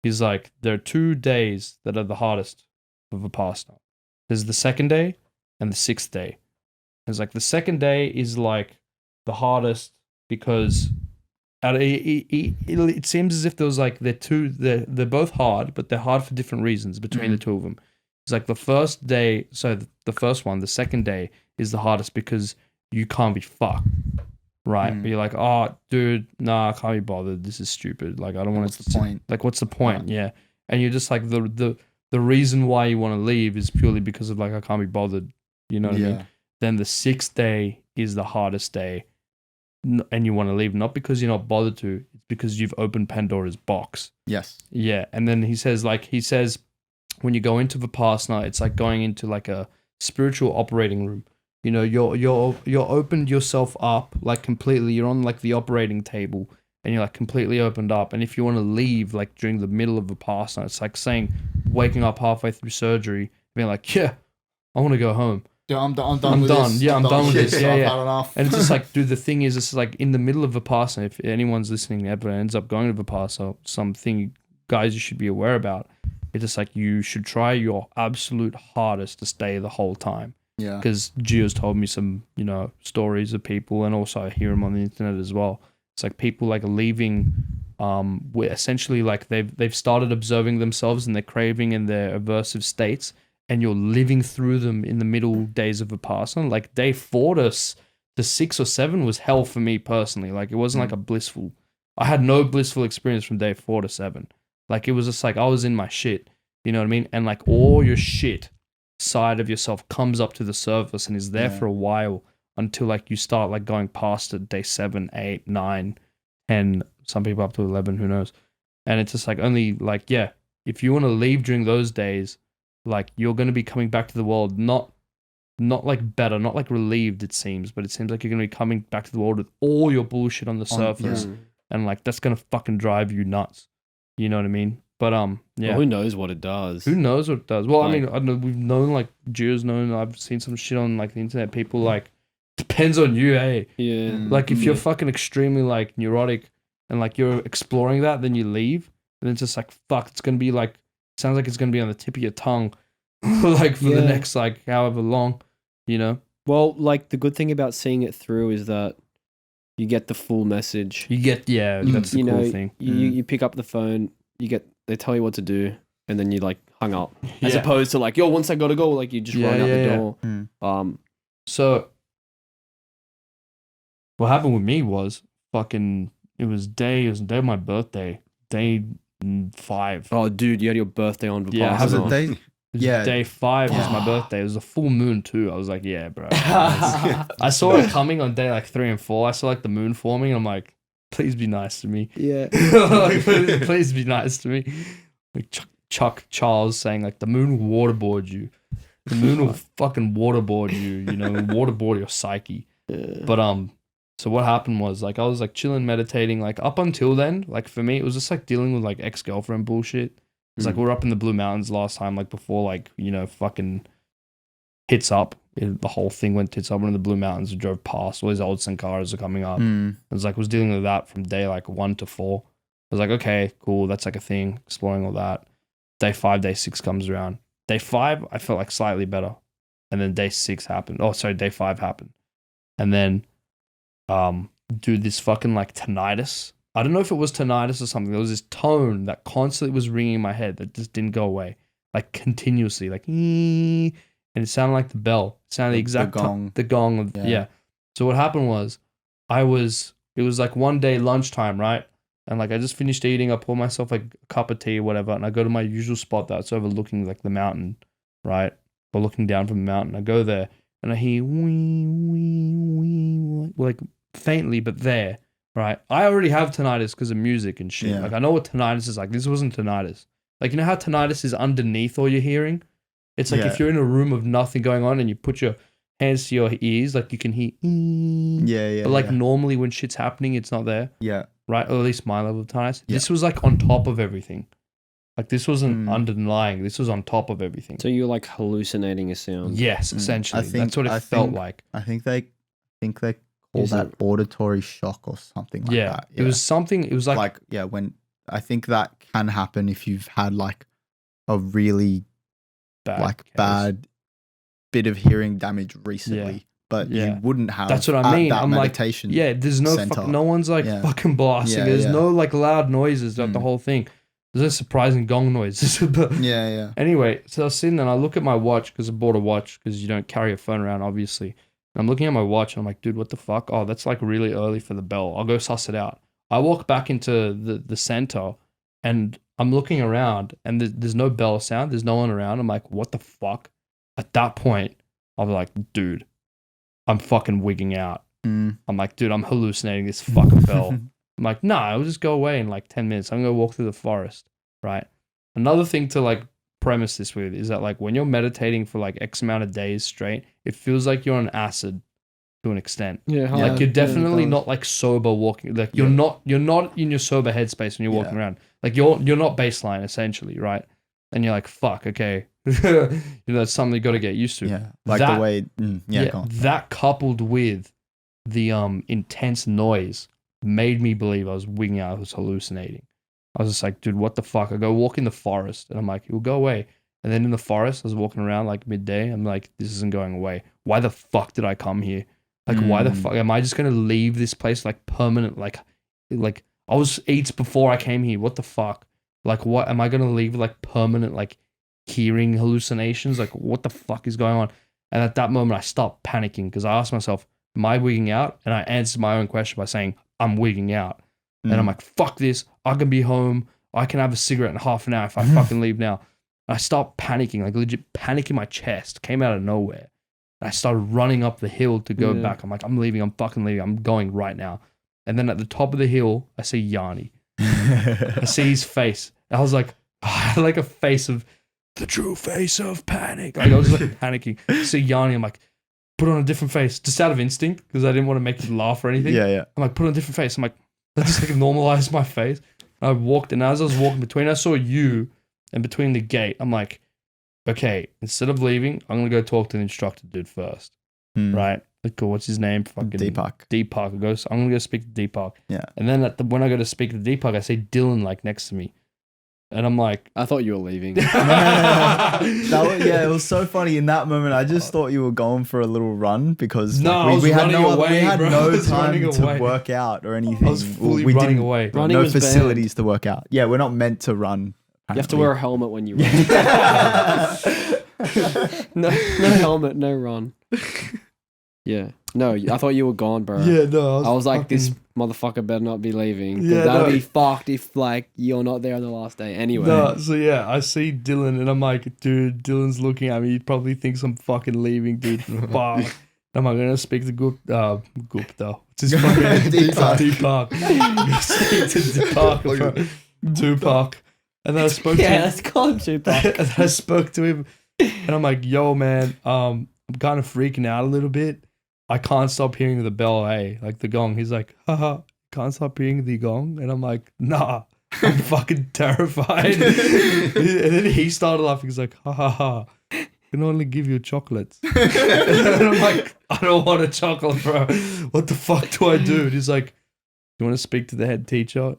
he's like, there are 2 days that are the hardest for Vipassana. There's the 2nd day and the 6th day. It's like the 2nd day is like the hardest because it seems as if there was like they're both hard, but they're hard for different reasons between the two of them. It's like the first day, so the first one, the 2nd day is the hardest because you can't be fucked, right? But you're like, oh, dude, nah, I can't be bothered. This is stupid. Like, I don't want What's the point? Like, what's the point? Yeah, and you're just like the reason why you want to leave is purely because of like I can't be bothered. You know what I mean? Then the 6th day is the hardest day. And you want to leave, not because you're not bothered to, it's because you've opened Pandora's box. Yes. Yeah. And then he says when you go into Vipassana, it's like going into like a spiritual operating room. You're opened yourself up like completely. You're on like the operating table and you're like completely opened up. And if you want to leave like during the middle of Vipassana, it's like waking up halfway through surgery, being like, yeah, I want to go home. Yeah, I'm done. I'm with done. This. Yeah, I'm done with this. Yeah, I've yeah. had enough. And it's just like, dude, the thing is, it's like in the middle of Vipassana, if anyone's listening ever ends up going to Vipassana, something, guys, you should be aware about. It's just like you should try your absolute hardest to stay the whole time. Yeah. Because Gio's told me some, stories of people, and also I hear them on the internet as well. It's like people like leaving, where essentially like they've started observing themselves and their craving and their aversive states, and you're living through them in the middle days of Vipassana. Like day 4 to 6 or 7 was hell for me personally. Like it wasn't like I had no blissful experience from day 4 to 7. Like it was just like I was in my shit, you know what I mean? And like all your shit side of yourself comes up to the surface and is there for a while until like you start like going past it, day 7, 8, 9, 10, some people up to 11, who knows? And it's just like only like, yeah, if you want to leave during those days, like you're going to be coming back to the world, not like better, not like relieved, it seems, but it seems like you're going to be coming back to the world with all your bullshit on the surface. And like, that's going to fucking drive you nuts. You know what I mean? But yeah. Well, who knows what it does? Who knows what it does? Well, Like, I mean, I don't know, we've known like Gio's known, I've seen some shit on like the internet. People like, depends on you, hey. Yeah. Like if you're fucking extremely like neurotic and like you're exploring that, then you leave. And it's just like, fuck, it's going to be like, sounds like it's going to be on the tip of your tongue like for the next like however long, Well, like the good thing about seeing it through is that you get the full message. You get, that's the cool thing. You pick up the phone, they tell you what to do, and then you like hung up. As Yeah. opposed to like, yo, once I gotta go, like you just run out the door. So what happened with me was fucking, it was day of my birthday, day 5. Oh, dude, you had your birthday on Vipassana. Yeah, Was it day Yeah. Day 5 was my birthday. It was a full moon too. I was like, yeah, bro. I saw it coming on day like 3 and 4. I saw like the moon forming. I'm like, please be nice to me. Yeah. Like, please be nice to me. Like Chuck Charles saying like the moon will waterboard you. The moon will fucking waterboard you. You know, waterboard your psyche. But so what happened was like I was like chilling, meditating. Like up until then, like for me, it was just like dealing with like ex-girlfriend bullshit. It's like we were up in the Blue Mountains last time, like before, like, you know, fucking hits up. The whole thing went tits up in the Blue Mountains. We drove past. All these old Sankaras are coming up. It was like, I was dealing with that from day like 1 to 4. I was like, okay, cool. That's like a thing, exploring all that. Day 5, day 6 comes around. Day 5, I felt like slightly better. And then day 6 happened. Oh, sorry, day 5 happened. And then, dude, this fucking like tinnitus. I don't know if it was tinnitus or something. There was this tone that constantly was ringing in my head that just didn't go away, like continuously, like and it sounded like the bell. It sounded the exact gong. The gong. Of, yeah. So what happened was, it was like one day lunchtime, right? And like I just finished eating. I pour myself like a cup of tea or whatever, and I go to my usual spot that's overlooking like the mountain, right? Or looking down from the mountain. I go there and I hear wee wee wee, like faintly, but there. Right, I already have tinnitus because of music and shit. Yeah. Like I know what tinnitus is like. This wasn't tinnitus. Like you know how tinnitus is underneath all your hearing. It's like if you're in a room of nothing going on and you put your hands to your ears, like you can hear. But like normally when shit's happening, it's not there. Yeah. Right, or at least my level of tinnitus. Yeah. This was like on top of everything. Like this wasn't underlying. This was on top of everything. So you're like hallucinating a sound. Yes, essentially. That's what it felt like. I think they call that auditory shock or something like that. It was something. It was like when I think that can happen if you've had like a really bad bit of hearing damage recently, but you wouldn't have. That's what I mean. That I'm meditation like, there's no no one's like fucking blasting. There's no like loud noises throughout the whole thing. There's a surprising gong noise. Anyway, so I was sitting there and I look at my watch because I bought a watch because you don't carry a phone around, obviously. And I'm looking at my watch and I'm like, dude, what the fuck? Oh, that's like really early for the bell. I'll go suss it out. I walk back into the center and I'm looking around and there's no bell sound. There's no one around. I'm like, what the fuck? At that point, I was like, dude, I'm fucking wigging out. I'm like, dude, I'm hallucinating this fucking bell. I'm like, nah, I'll just go away in like 10 minutes. I'm going to walk through the forest, right? Another thing to like premise this with is that like when you're meditating for like X amount of days straight, it feels like you're on acid to an extent. Like you're definitely not like sober walking. Like you're not in your sober headspace when you're walking around. Like you're not baseline essentially, right? And you're like, fuck, okay. You know, that's something you got to get used to. Yeah. Like that, the way go on. That coupled with the intense noise made me believe I was wigging out, I was hallucinating. I was just like, dude, what the fuck? I go walk in the forest and I'm like, it will go away. And then in the forest, I was walking around like midday. I'm like, this isn't going away. Why the fuck did I come here? Like, why the fuck? Am I just going to leave this place like permanent? Like I was AIDS before I came here. What the fuck? Like, what? Am I going to leave like permanent like hearing hallucinations? Like, what the fuck is going on? And at that moment, I stopped panicking because I asked myself, am I wigging out? And I answered my own question by saying, I'm wigging out. And I'm like, fuck this. I can be home. I can have a cigarette in half an hour if I fucking leave now. And I stopped panicking, like legit panic in my chest, came out of nowhere. And I started running up the hill to go back. I'm like, I'm leaving. I'm fucking leaving. I'm going right now. And then at the top of the hill, I see Yiani. I see his face. I was like, I had like a face of the true face of panic. Like I was like panicking. I see Yiani. I'm like, put on a different face just out of instinct because I didn't want to make him laugh or anything. I'm like, put on a different face. I'm like, let's just like normalize my face. And I walked, and as I was walking between, I saw you, and between the gate, I'm like, okay, instead of leaving, I'm gonna go talk to the instructor dude first, right? Like, cool, what's his name? Fucking Deepak. I'm gonna go speak to Deepak. Yeah. And then when I go to speak to Deepak, I see Dylan like next to me, and I'm like, I thought you were leaving. It was so funny in that moment. I just thought you were going for a little run because we had no time to work out or anything. I was fully running away. Running no was facilities to work out. Yeah, we're not meant to run. You have to wear a helmet when you run. no helmet, no run. Yeah. No, I thought you were gone, bro. Yeah, no. I was like, this motherfucker better not be leaving. 'Cause Yeah, that'd no. be fucked if like you're not there on the last day anyway. No, so yeah, I see Dylan and I'm like, dude, Dylan's looking at me. He probably thinks I'm fucking leaving, dude. Fuck. I'm like, gonna speak to Gupta. What's his fucking name? Deepak. I'm gonna speak to Deepak, bro. Tupac. And then I spoke to Yeah, him. let's call him Tupac. And then I spoke to him and I'm like, yo, man, I'm kind of freaking out a little bit. I can't stop hearing the bell, like the gong. He's like, haha, can't stop hearing the gong. And I'm like, nah, I'm fucking terrified. And then he started laughing. He's like, ha ha ha, I can only give you chocolates. And I'm like, I don't want a chocolate, bro. What the fuck do I do? And he's like, you want to speak to the head teacher? I'm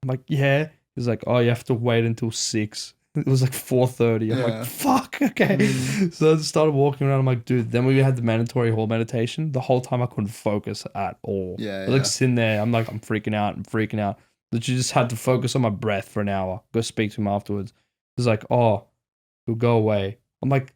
like, yeah. He's like, oh, you have to wait until 6. It was like 4:30. I'm like, fuck, okay. So I just started walking around. I'm like, dude, then we had the mandatory hall meditation. The whole time I couldn't focus at all. I was like sitting there. I'm like, I'm freaking out. Literally just had to focus on my breath for an hour. Go speak to him afterwards. He's like, oh, it'll go away. I'm like,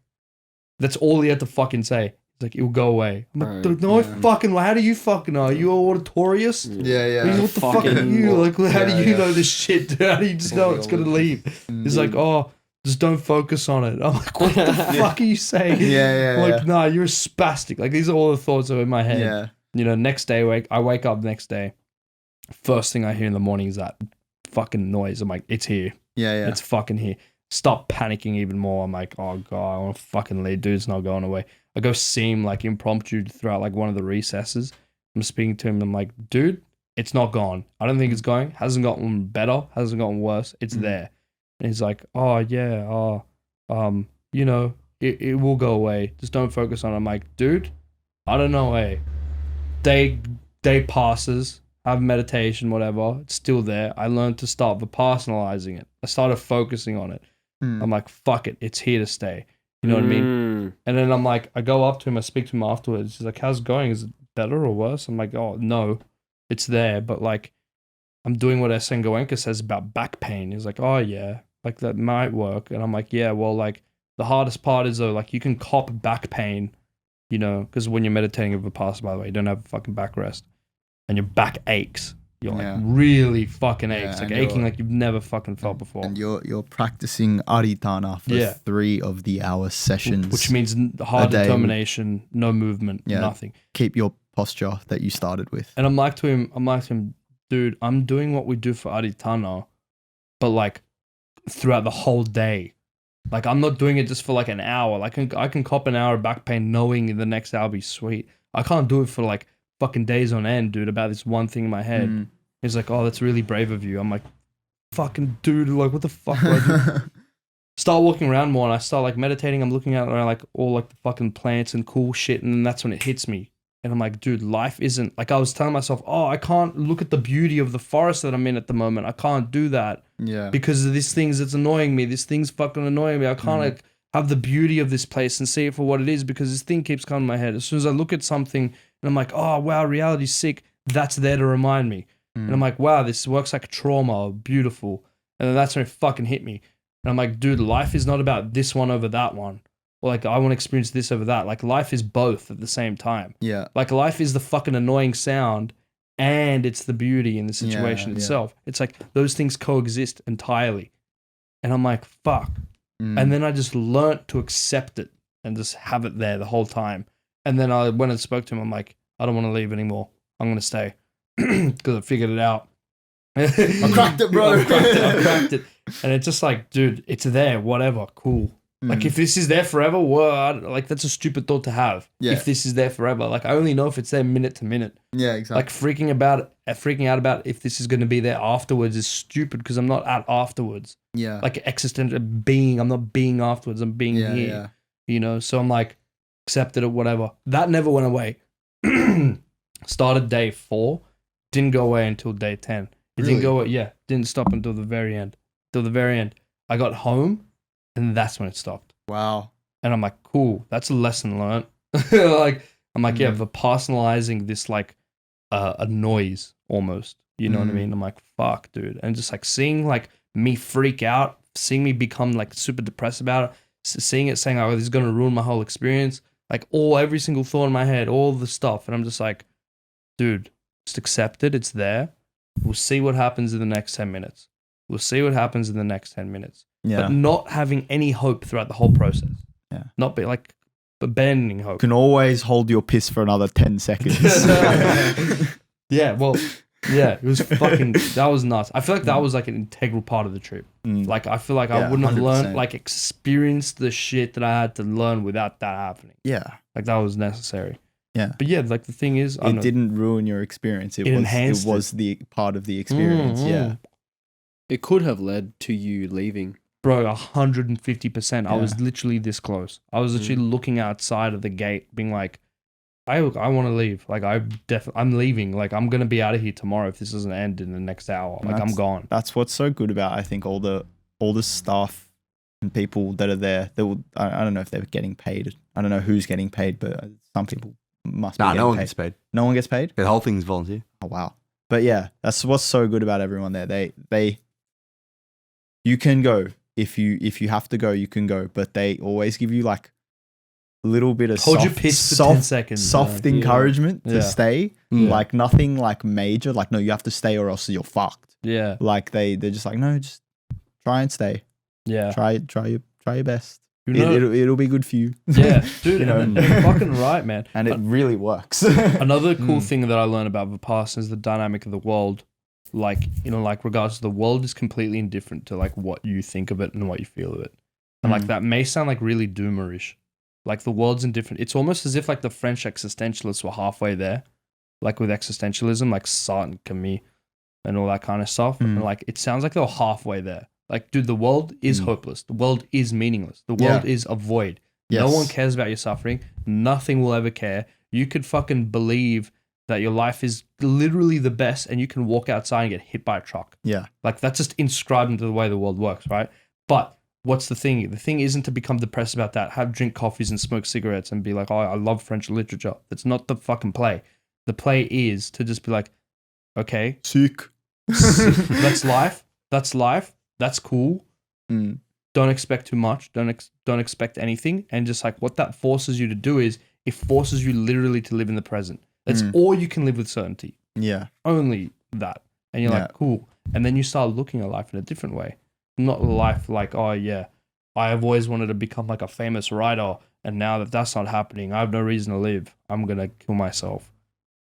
that's all he had to fucking say. He's like, it'll go away. I'm like, Right, dude, no, fucking, how do you fucking know? Are you auditorious? Yeah. What the fuck are Fucking- you? Like, how do you Yeah. know this shit? How do you just know it's gonna leave? He's like, oh, just don't focus on it. I'm like, what the fuck are you saying? I'm like, nah, you're a spastic. Like, these are all the thoughts that are in my head. Yeah. You know, next day, I wake up next day. First thing I hear in the morning is that fucking noise. I'm like, it's here. Yeah. It's fucking here. Stop panicking even more. I'm like, oh god, I want to fucking leave. Dude's not going away. I go see him like impromptu throughout like one of the recesses. I'm speaking to him. I'm like, dude, it's not gone. I don't think it's going. Hasn't gotten better. Hasn't gotten worse. It's there. And he's like, oh yeah, you know, it will go away. Just don't focus on it. I'm like, dude, I don't know. Hey, day passes. Have meditation, whatever. It's still there. I learned to start vipassanalyzing it. I started focusing on it. I'm like, fuck it. It's here to stay. You know what I mean? And then I'm like, I go up to him. I speak to him afterwards. He's like, how's it going? Is it better or worse? I'm like, oh, no, it's there. But like, I'm doing what S N Goenka says about back pain. He's like, oh, yeah, like that might work. And I'm like, yeah, well, like the hardest part is though, like you can cop back pain, you know, because when you're meditating with Vipassana, by the way, you don't have a fucking backrest and your back aches. You're like really fucking aches, like aching like you've never fucking felt before. And you're practicing Aritana for 3 of the hour sessions. Which means hard determination, no movement, nothing. Keep your posture that you started with. And I'm like to him, dude, I'm doing what we do for Aritana, but like throughout the whole day. Like I'm not doing it just for like an hour. Like I can cop an hour of back pain knowing the next hour will be sweet. I can't do it for like fucking days on end, dude, about this one thing in my head. He's like, oh, that's really brave of you. I'm like, fucking dude, like what the fuck do I do? Start walking around more and I start like meditating. I'm looking at like all like the fucking plants and cool shit, and then that's when it hits me. And I'm like, dude, life isn't like I was telling myself, oh, I can't look at the beauty of the forest that I'm in at the moment. I can't do that. Yeah. Because of these things that's annoying me. This thing's fucking annoying me. I can't like have the beauty of this place and see it for what it is because this thing keeps coming to my head. As soon as I look at something and I'm like, oh wow, reality's sick, that's there to remind me. And I'm like, wow, this works like a trauma, beautiful. And then that's when it fucking hit me. And I'm like, dude, life is not about this one over that one. Or like, I want to experience this over that. Like, life is both at the same time. Yeah. Like, life is the fucking annoying sound and it's the beauty in the situation itself. It's like, those things coexist entirely. And I'm like, fuck. And then I just learnt to accept it and just have it there the whole time. And then I went and spoke to him. I'm like, I don't want to leave anymore. I'm going to stay. Because I figured it out. I cracked it, bro. I cracked it. And it's just like, dude, it's there, whatever, cool. Like, if this is there forever, like, that's a stupid thought to have. Yeah. If this is there forever. Like, I only know if it's there minute to minute. Yeah, exactly. Like, freaking out about if this is going to be there afterwards is stupid because I'm not at afterwards. Yeah. Like, existential being, I'm not being afterwards, I'm being here. Yeah. You know, so I'm like, accepted it, whatever. That never went away. Started day 4, didn't go away until day 10. It didn't go away, didn't stop until the very end. I got home, and that's when it stopped. Wow. And I'm like, cool, that's a lesson learned. Like, I'm like, personalizing this like a noise almost. You know what I mean? I'm like, fuck, dude. And just like seeing like me freak out, seeing me become like super depressed about it, seeing it saying, oh, this is gonna ruin my whole experience. Like every single thought in my head, all the stuff. And I'm just like, dude, Just accept it. It's there. We'll see what happens in the next 10 minutes. We'll see what happens in the next 10 minutes. Yeah. But not having any hope throughout the whole process. Yeah. Not be like abandoning hope. You can always hold your piss for another 10 seconds. Yeah, well, yeah, it was fucking, that was nuts. I feel like that was like an integral part of the trip. Like, I feel like I Yeah, wouldn't have 100%. learned, like, experienced the shit that I had to learn without that happening. Yeah. Like, that was necessary. Yeah. But yeah, like, the thing is, I It don't know. didn't ruin your experience. It enhanced was the part of the experience. Mm, Yeah. mm. It could have led to you leaving. Bro, 150%. I was Yeah. literally this close. I was literally looking outside of the gate, being like, I want to leave. Like, I'm leaving. Like, I'm gonna be out of here tomorrow if this doesn't end in the next hour. Like, I'm gone. That's what's so good about, I think, all the staff and people that are there. That will, I don't know if they're getting paid. I don't know who's getting paid, but some people must be Nah, getting no one paid. gets paid. No one gets paid? The whole thing's volunteer. Oh, wow. But yeah, that's what's so good about everyone there. They you can go. If you have to go, you can go. But they always give you like a little bit of Hold soft, your piss for soft, 10 seconds. soft Yeah. encouragement Yeah. to stay. Mm. Like nothing like major. Like, no, you have to stay or else you're fucked. Yeah. Like they're just like, no, just try and stay. Yeah. Try your best. You know, It'll be good for you. yeah, dude, You know? and you're fucking right, man. And it really works. Another cool Mm. thing that I learned about Vipassana is the dynamic of the world. Like, you know, like regards to the world is completely indifferent to like what you think of it and what you feel of it. And like Mm. that may sound like really doomerish. Like the world's indifferent. It's almost as if like the French existentialists were halfway there. Like with existentialism, like Sartre and Camus and all that kind of stuff. Mm. And like it sounds like they were halfway there. Like, dude, the world is hopeless. The world is meaningless. The world Yeah. is a void. Yes. No one cares about your suffering. Nothing will ever care. You could fucking believe that your life is literally the best and you can walk outside and get hit by a truck. Yeah. Like, that's just inscribed into the way the world works, right? But what's the thing? The thing isn't to become depressed about that. Drink coffees and smoke cigarettes and be like, oh, I love French literature. That's not the fucking play. The play is to just be like, okay, Sick. that's life. That's life. That's cool. Mm. Don't expect too much. Don't expect anything. And just like what that forces you to do is it forces you literally to live in the present. That's all you can live with certainty. Yeah. Only that. And you're like, cool. And then you start looking at life in a different way. Not life like, oh yeah, I have always wanted to become like a famous writer. And now that that's not happening, I have no reason to live. I'm going to kill myself.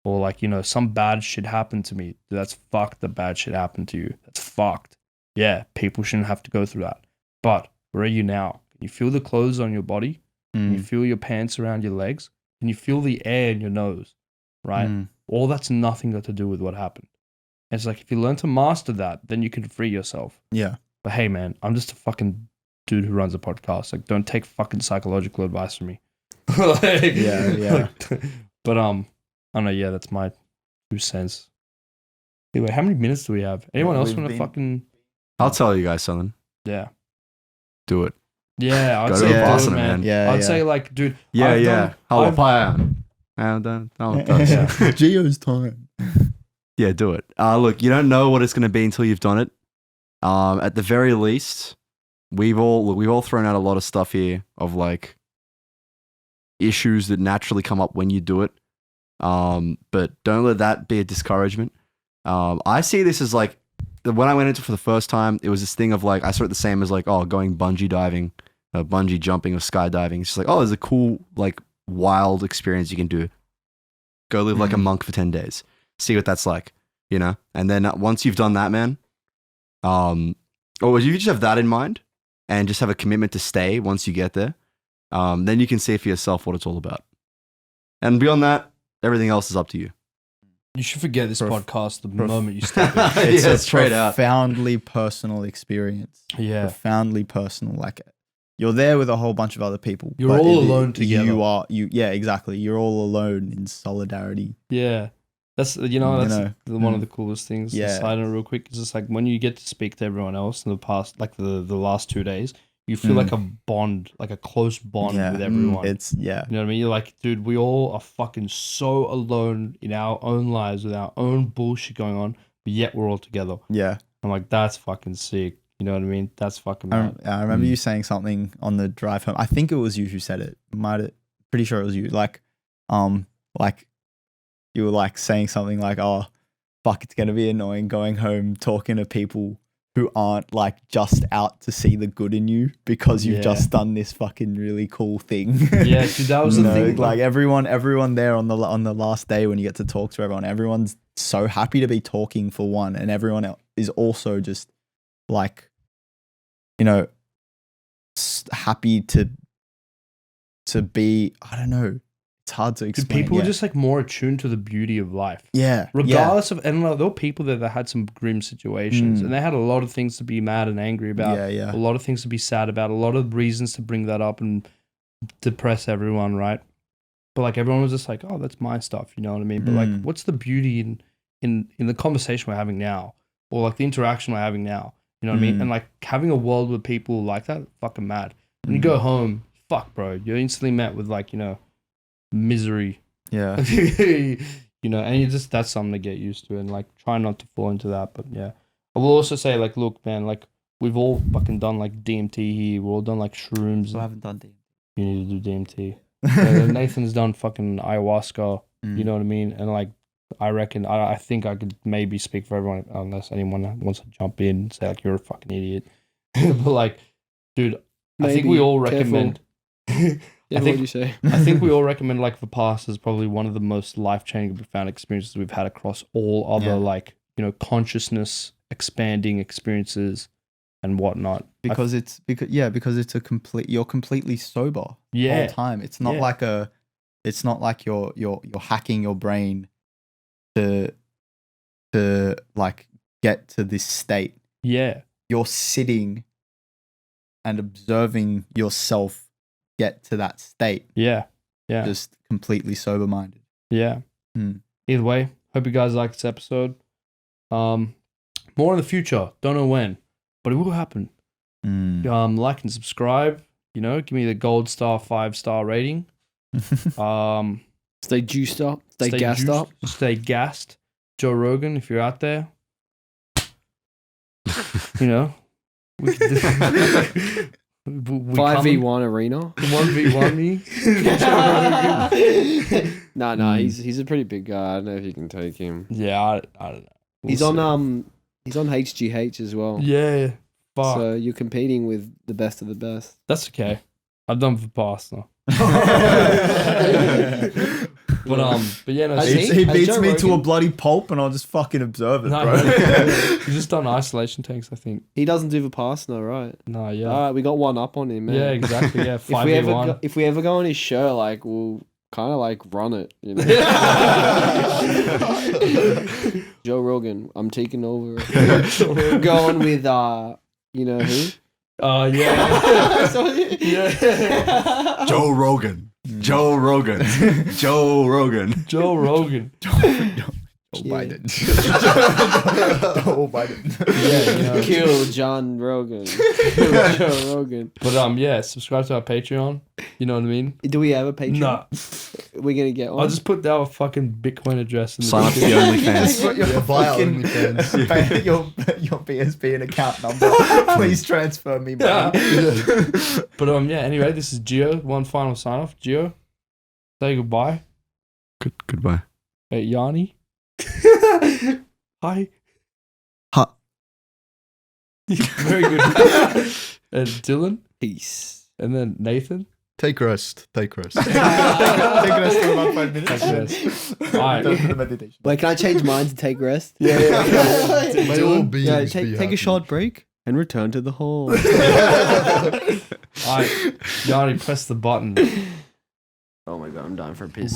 Or like, you know, some bad shit happened to me. That's fucked. The bad shit happened to you. That's fucked. Yeah, people shouldn't have to go through that. But where are you now? Can you feel the clothes on your body? Can you feel your pants around your legs? Can you feel the air in your nose? Right? All that's nothing got to do with what happened. And it's like, if you learn to master that, then you can free yourself. Yeah. But hey, man, I'm just a fucking dude who runs a podcast. Like, don't take fucking psychological advice from me. Like, Yeah. but I don't know. Yeah, that's my 2 cents. Anyway, how many minutes do we have? Anyone else We've want to been- fucking? I'll tell you guys something. Yeah. Do it. Yeah, I'd Go to say do it, Vipassana, man. man. Yeah. I'd say like, dude. Yeah, I've yeah. done- How I've- up I am. Yeah. Geo's time. Yeah, do it. Look, you don't know what it's going to be until you've done it. At the very least, we've all thrown out a lot of stuff here of like issues that naturally come up when you do it. But don't let that be a discouragement. I see this as like when I went into it for the first time, it was this thing of like I saw it the same as like going bungee diving, bungee jumping or skydiving. It's just like there's a cool like wild experience you can do. Go live like a monk for 10 days. See what that's like, you know? And then once you've done that, man, or you just have that in mind and just have a commitment to stay once you get there, then you can see for yourself what it's all about. And beyond that, everything else is up to you. You should forget this podcast the prof- moment you step in. It's Yeah, a straight out. profoundly personal experience. Yeah. Profoundly personal. Like you're there with a whole bunch of other people. You're but all alone together. Yeah, exactly. You're all alone in solidarity. Yeah. That's one of the coolest things. Yeah. Side note real quick. It's just like when you get to speak to everyone else in the past, like the last 2 days, you feel like a bond, like a close bond with everyone. It's You know what I mean? You're like, dude, we all are fucking so alone in our own lives with our own bullshit going on, but yet we're all together. yeah. I'm like, that's fucking sick. You know what I mean? That's fucking I mad. remember you saying something on the drive home. I think it was you who said it. Pretty sure it was you. Like you were like saying something like, "Oh, fuck, it's gonna be annoying going home talking to people who aren't like just out to see the good in you because you've Yeah. just done this fucking really cool thing." Yeah, dude, that was You the know, thing. like everyone there on the last day when you get to talk to everyone, everyone's so happy to be talking for one, and everyone else is also just like, you know, happy to be. I don't know. It's hard to dude, explain. people were just like more attuned to the beauty of life. yeah, Regardless of, and there were people there that had some grim situations, Mm. and they had a lot of things to be mad and angry about. yeah. A lot of things to be sad about. A lot of reasons to bring that up and depress everyone, right? But like everyone was just like, "Oh, that's my stuff," you know what I mean? But like, Mm. what's the beauty in the conversation we're having now, or like the interaction we're having now? You know what I mean? Mm. And like having a world with people like that, fucking mad. When you Mm. go home, fuck, bro, you're instantly met with like, you know, misery. Yeah. You know, and you just, that's something to get used to and like try not to fall into that. But yeah, I will also say like, look, man, like we've all fucking done like DMT here. We've all done like shrooms. I haven't done You need to do DMT. Yeah, Nathan's done fucking ayahuasca. Mm. You know what I mean? And like, I reckon, I think I could maybe speak for everyone unless anyone wants to jump in and say like, you're a fucking idiot. But like, dude, I think we Maybe. all Careful. recommend. Yeah, I what think did you say? I think we all recommend like Vipassana is probably one of the most life-changing, profound experiences we've had across all other Yeah. like, you know, consciousness expanding experiences and whatnot. because it's a complete. You're completely sober the Yeah. whole time. It's not Yeah. like It's not like you're hacking your brain to like get to this state. Yeah. You're sitting and observing yourself get to that state, Yeah. Yeah. just completely sober minded. Yeah. Mm. Either way, hope you guys like this episode. More in the future. Don't know when, but it will happen. Like and subscribe. You know, give me the gold star 5-star rating. Stay juiced up. Stay gassed juiced, up. Stay gassed. Joe Rogan, if you're out there, you know, we could do 5v1 arena. 1v1 me. No, he's a pretty big guy. I don't know if you can take him. Yeah, I don't know. We'll He's see. on HGH as well. Yeah, fuck. So you're competing with the best of the best. That's okay. I've done Vipassana. But yeah, no. Has see- He Has beats Joe me to a Rogan- bloody pulp, and I'll just fucking observe it, No, bro. he's just done isolation tanks, I think. He doesn't do Vipassana, right? No, yeah. All right, we got one up on him, man. Yeah, exactly. Yeah, If we ever 5v1. if we ever go on his show, like we'll kind of like run it, you know. Joe Rogan, I'm taking over. Going with you know who? Yeah. Yeah. Joe Rogan. Joe Rogan. Joe Rogan. Joe Rogan. Biden. Joe Biden. Yeah, you know. Kill John Rogan. Kill Joe Rogan. But yeah, subscribe to our Patreon. You know what I mean? Do we have a Patreon? Nah. We're gonna get one. I'll just put our fucking Bitcoin address in the Sign up to the description. OnlyFans. Put your buy our fucking OnlyFans. your BSB and account number. Please transfer me money. But yeah, anyway, this is Gio. One final sign off. Gio, say goodbye. Goodbye. Hey, Yiani. Hi. Ha. Very good. And Dylan. Peace. And then Nathan. Take rest. Take rest. Take us to about 5 minutes. Take rest. Alright. Go for the meditation. Wait, can I change mine to take rest? May all Dylan. beings Yeah, be take a happy. short break and return to the hall. Alright. Yiani, press the button. Oh my god, I'm dying for a piss.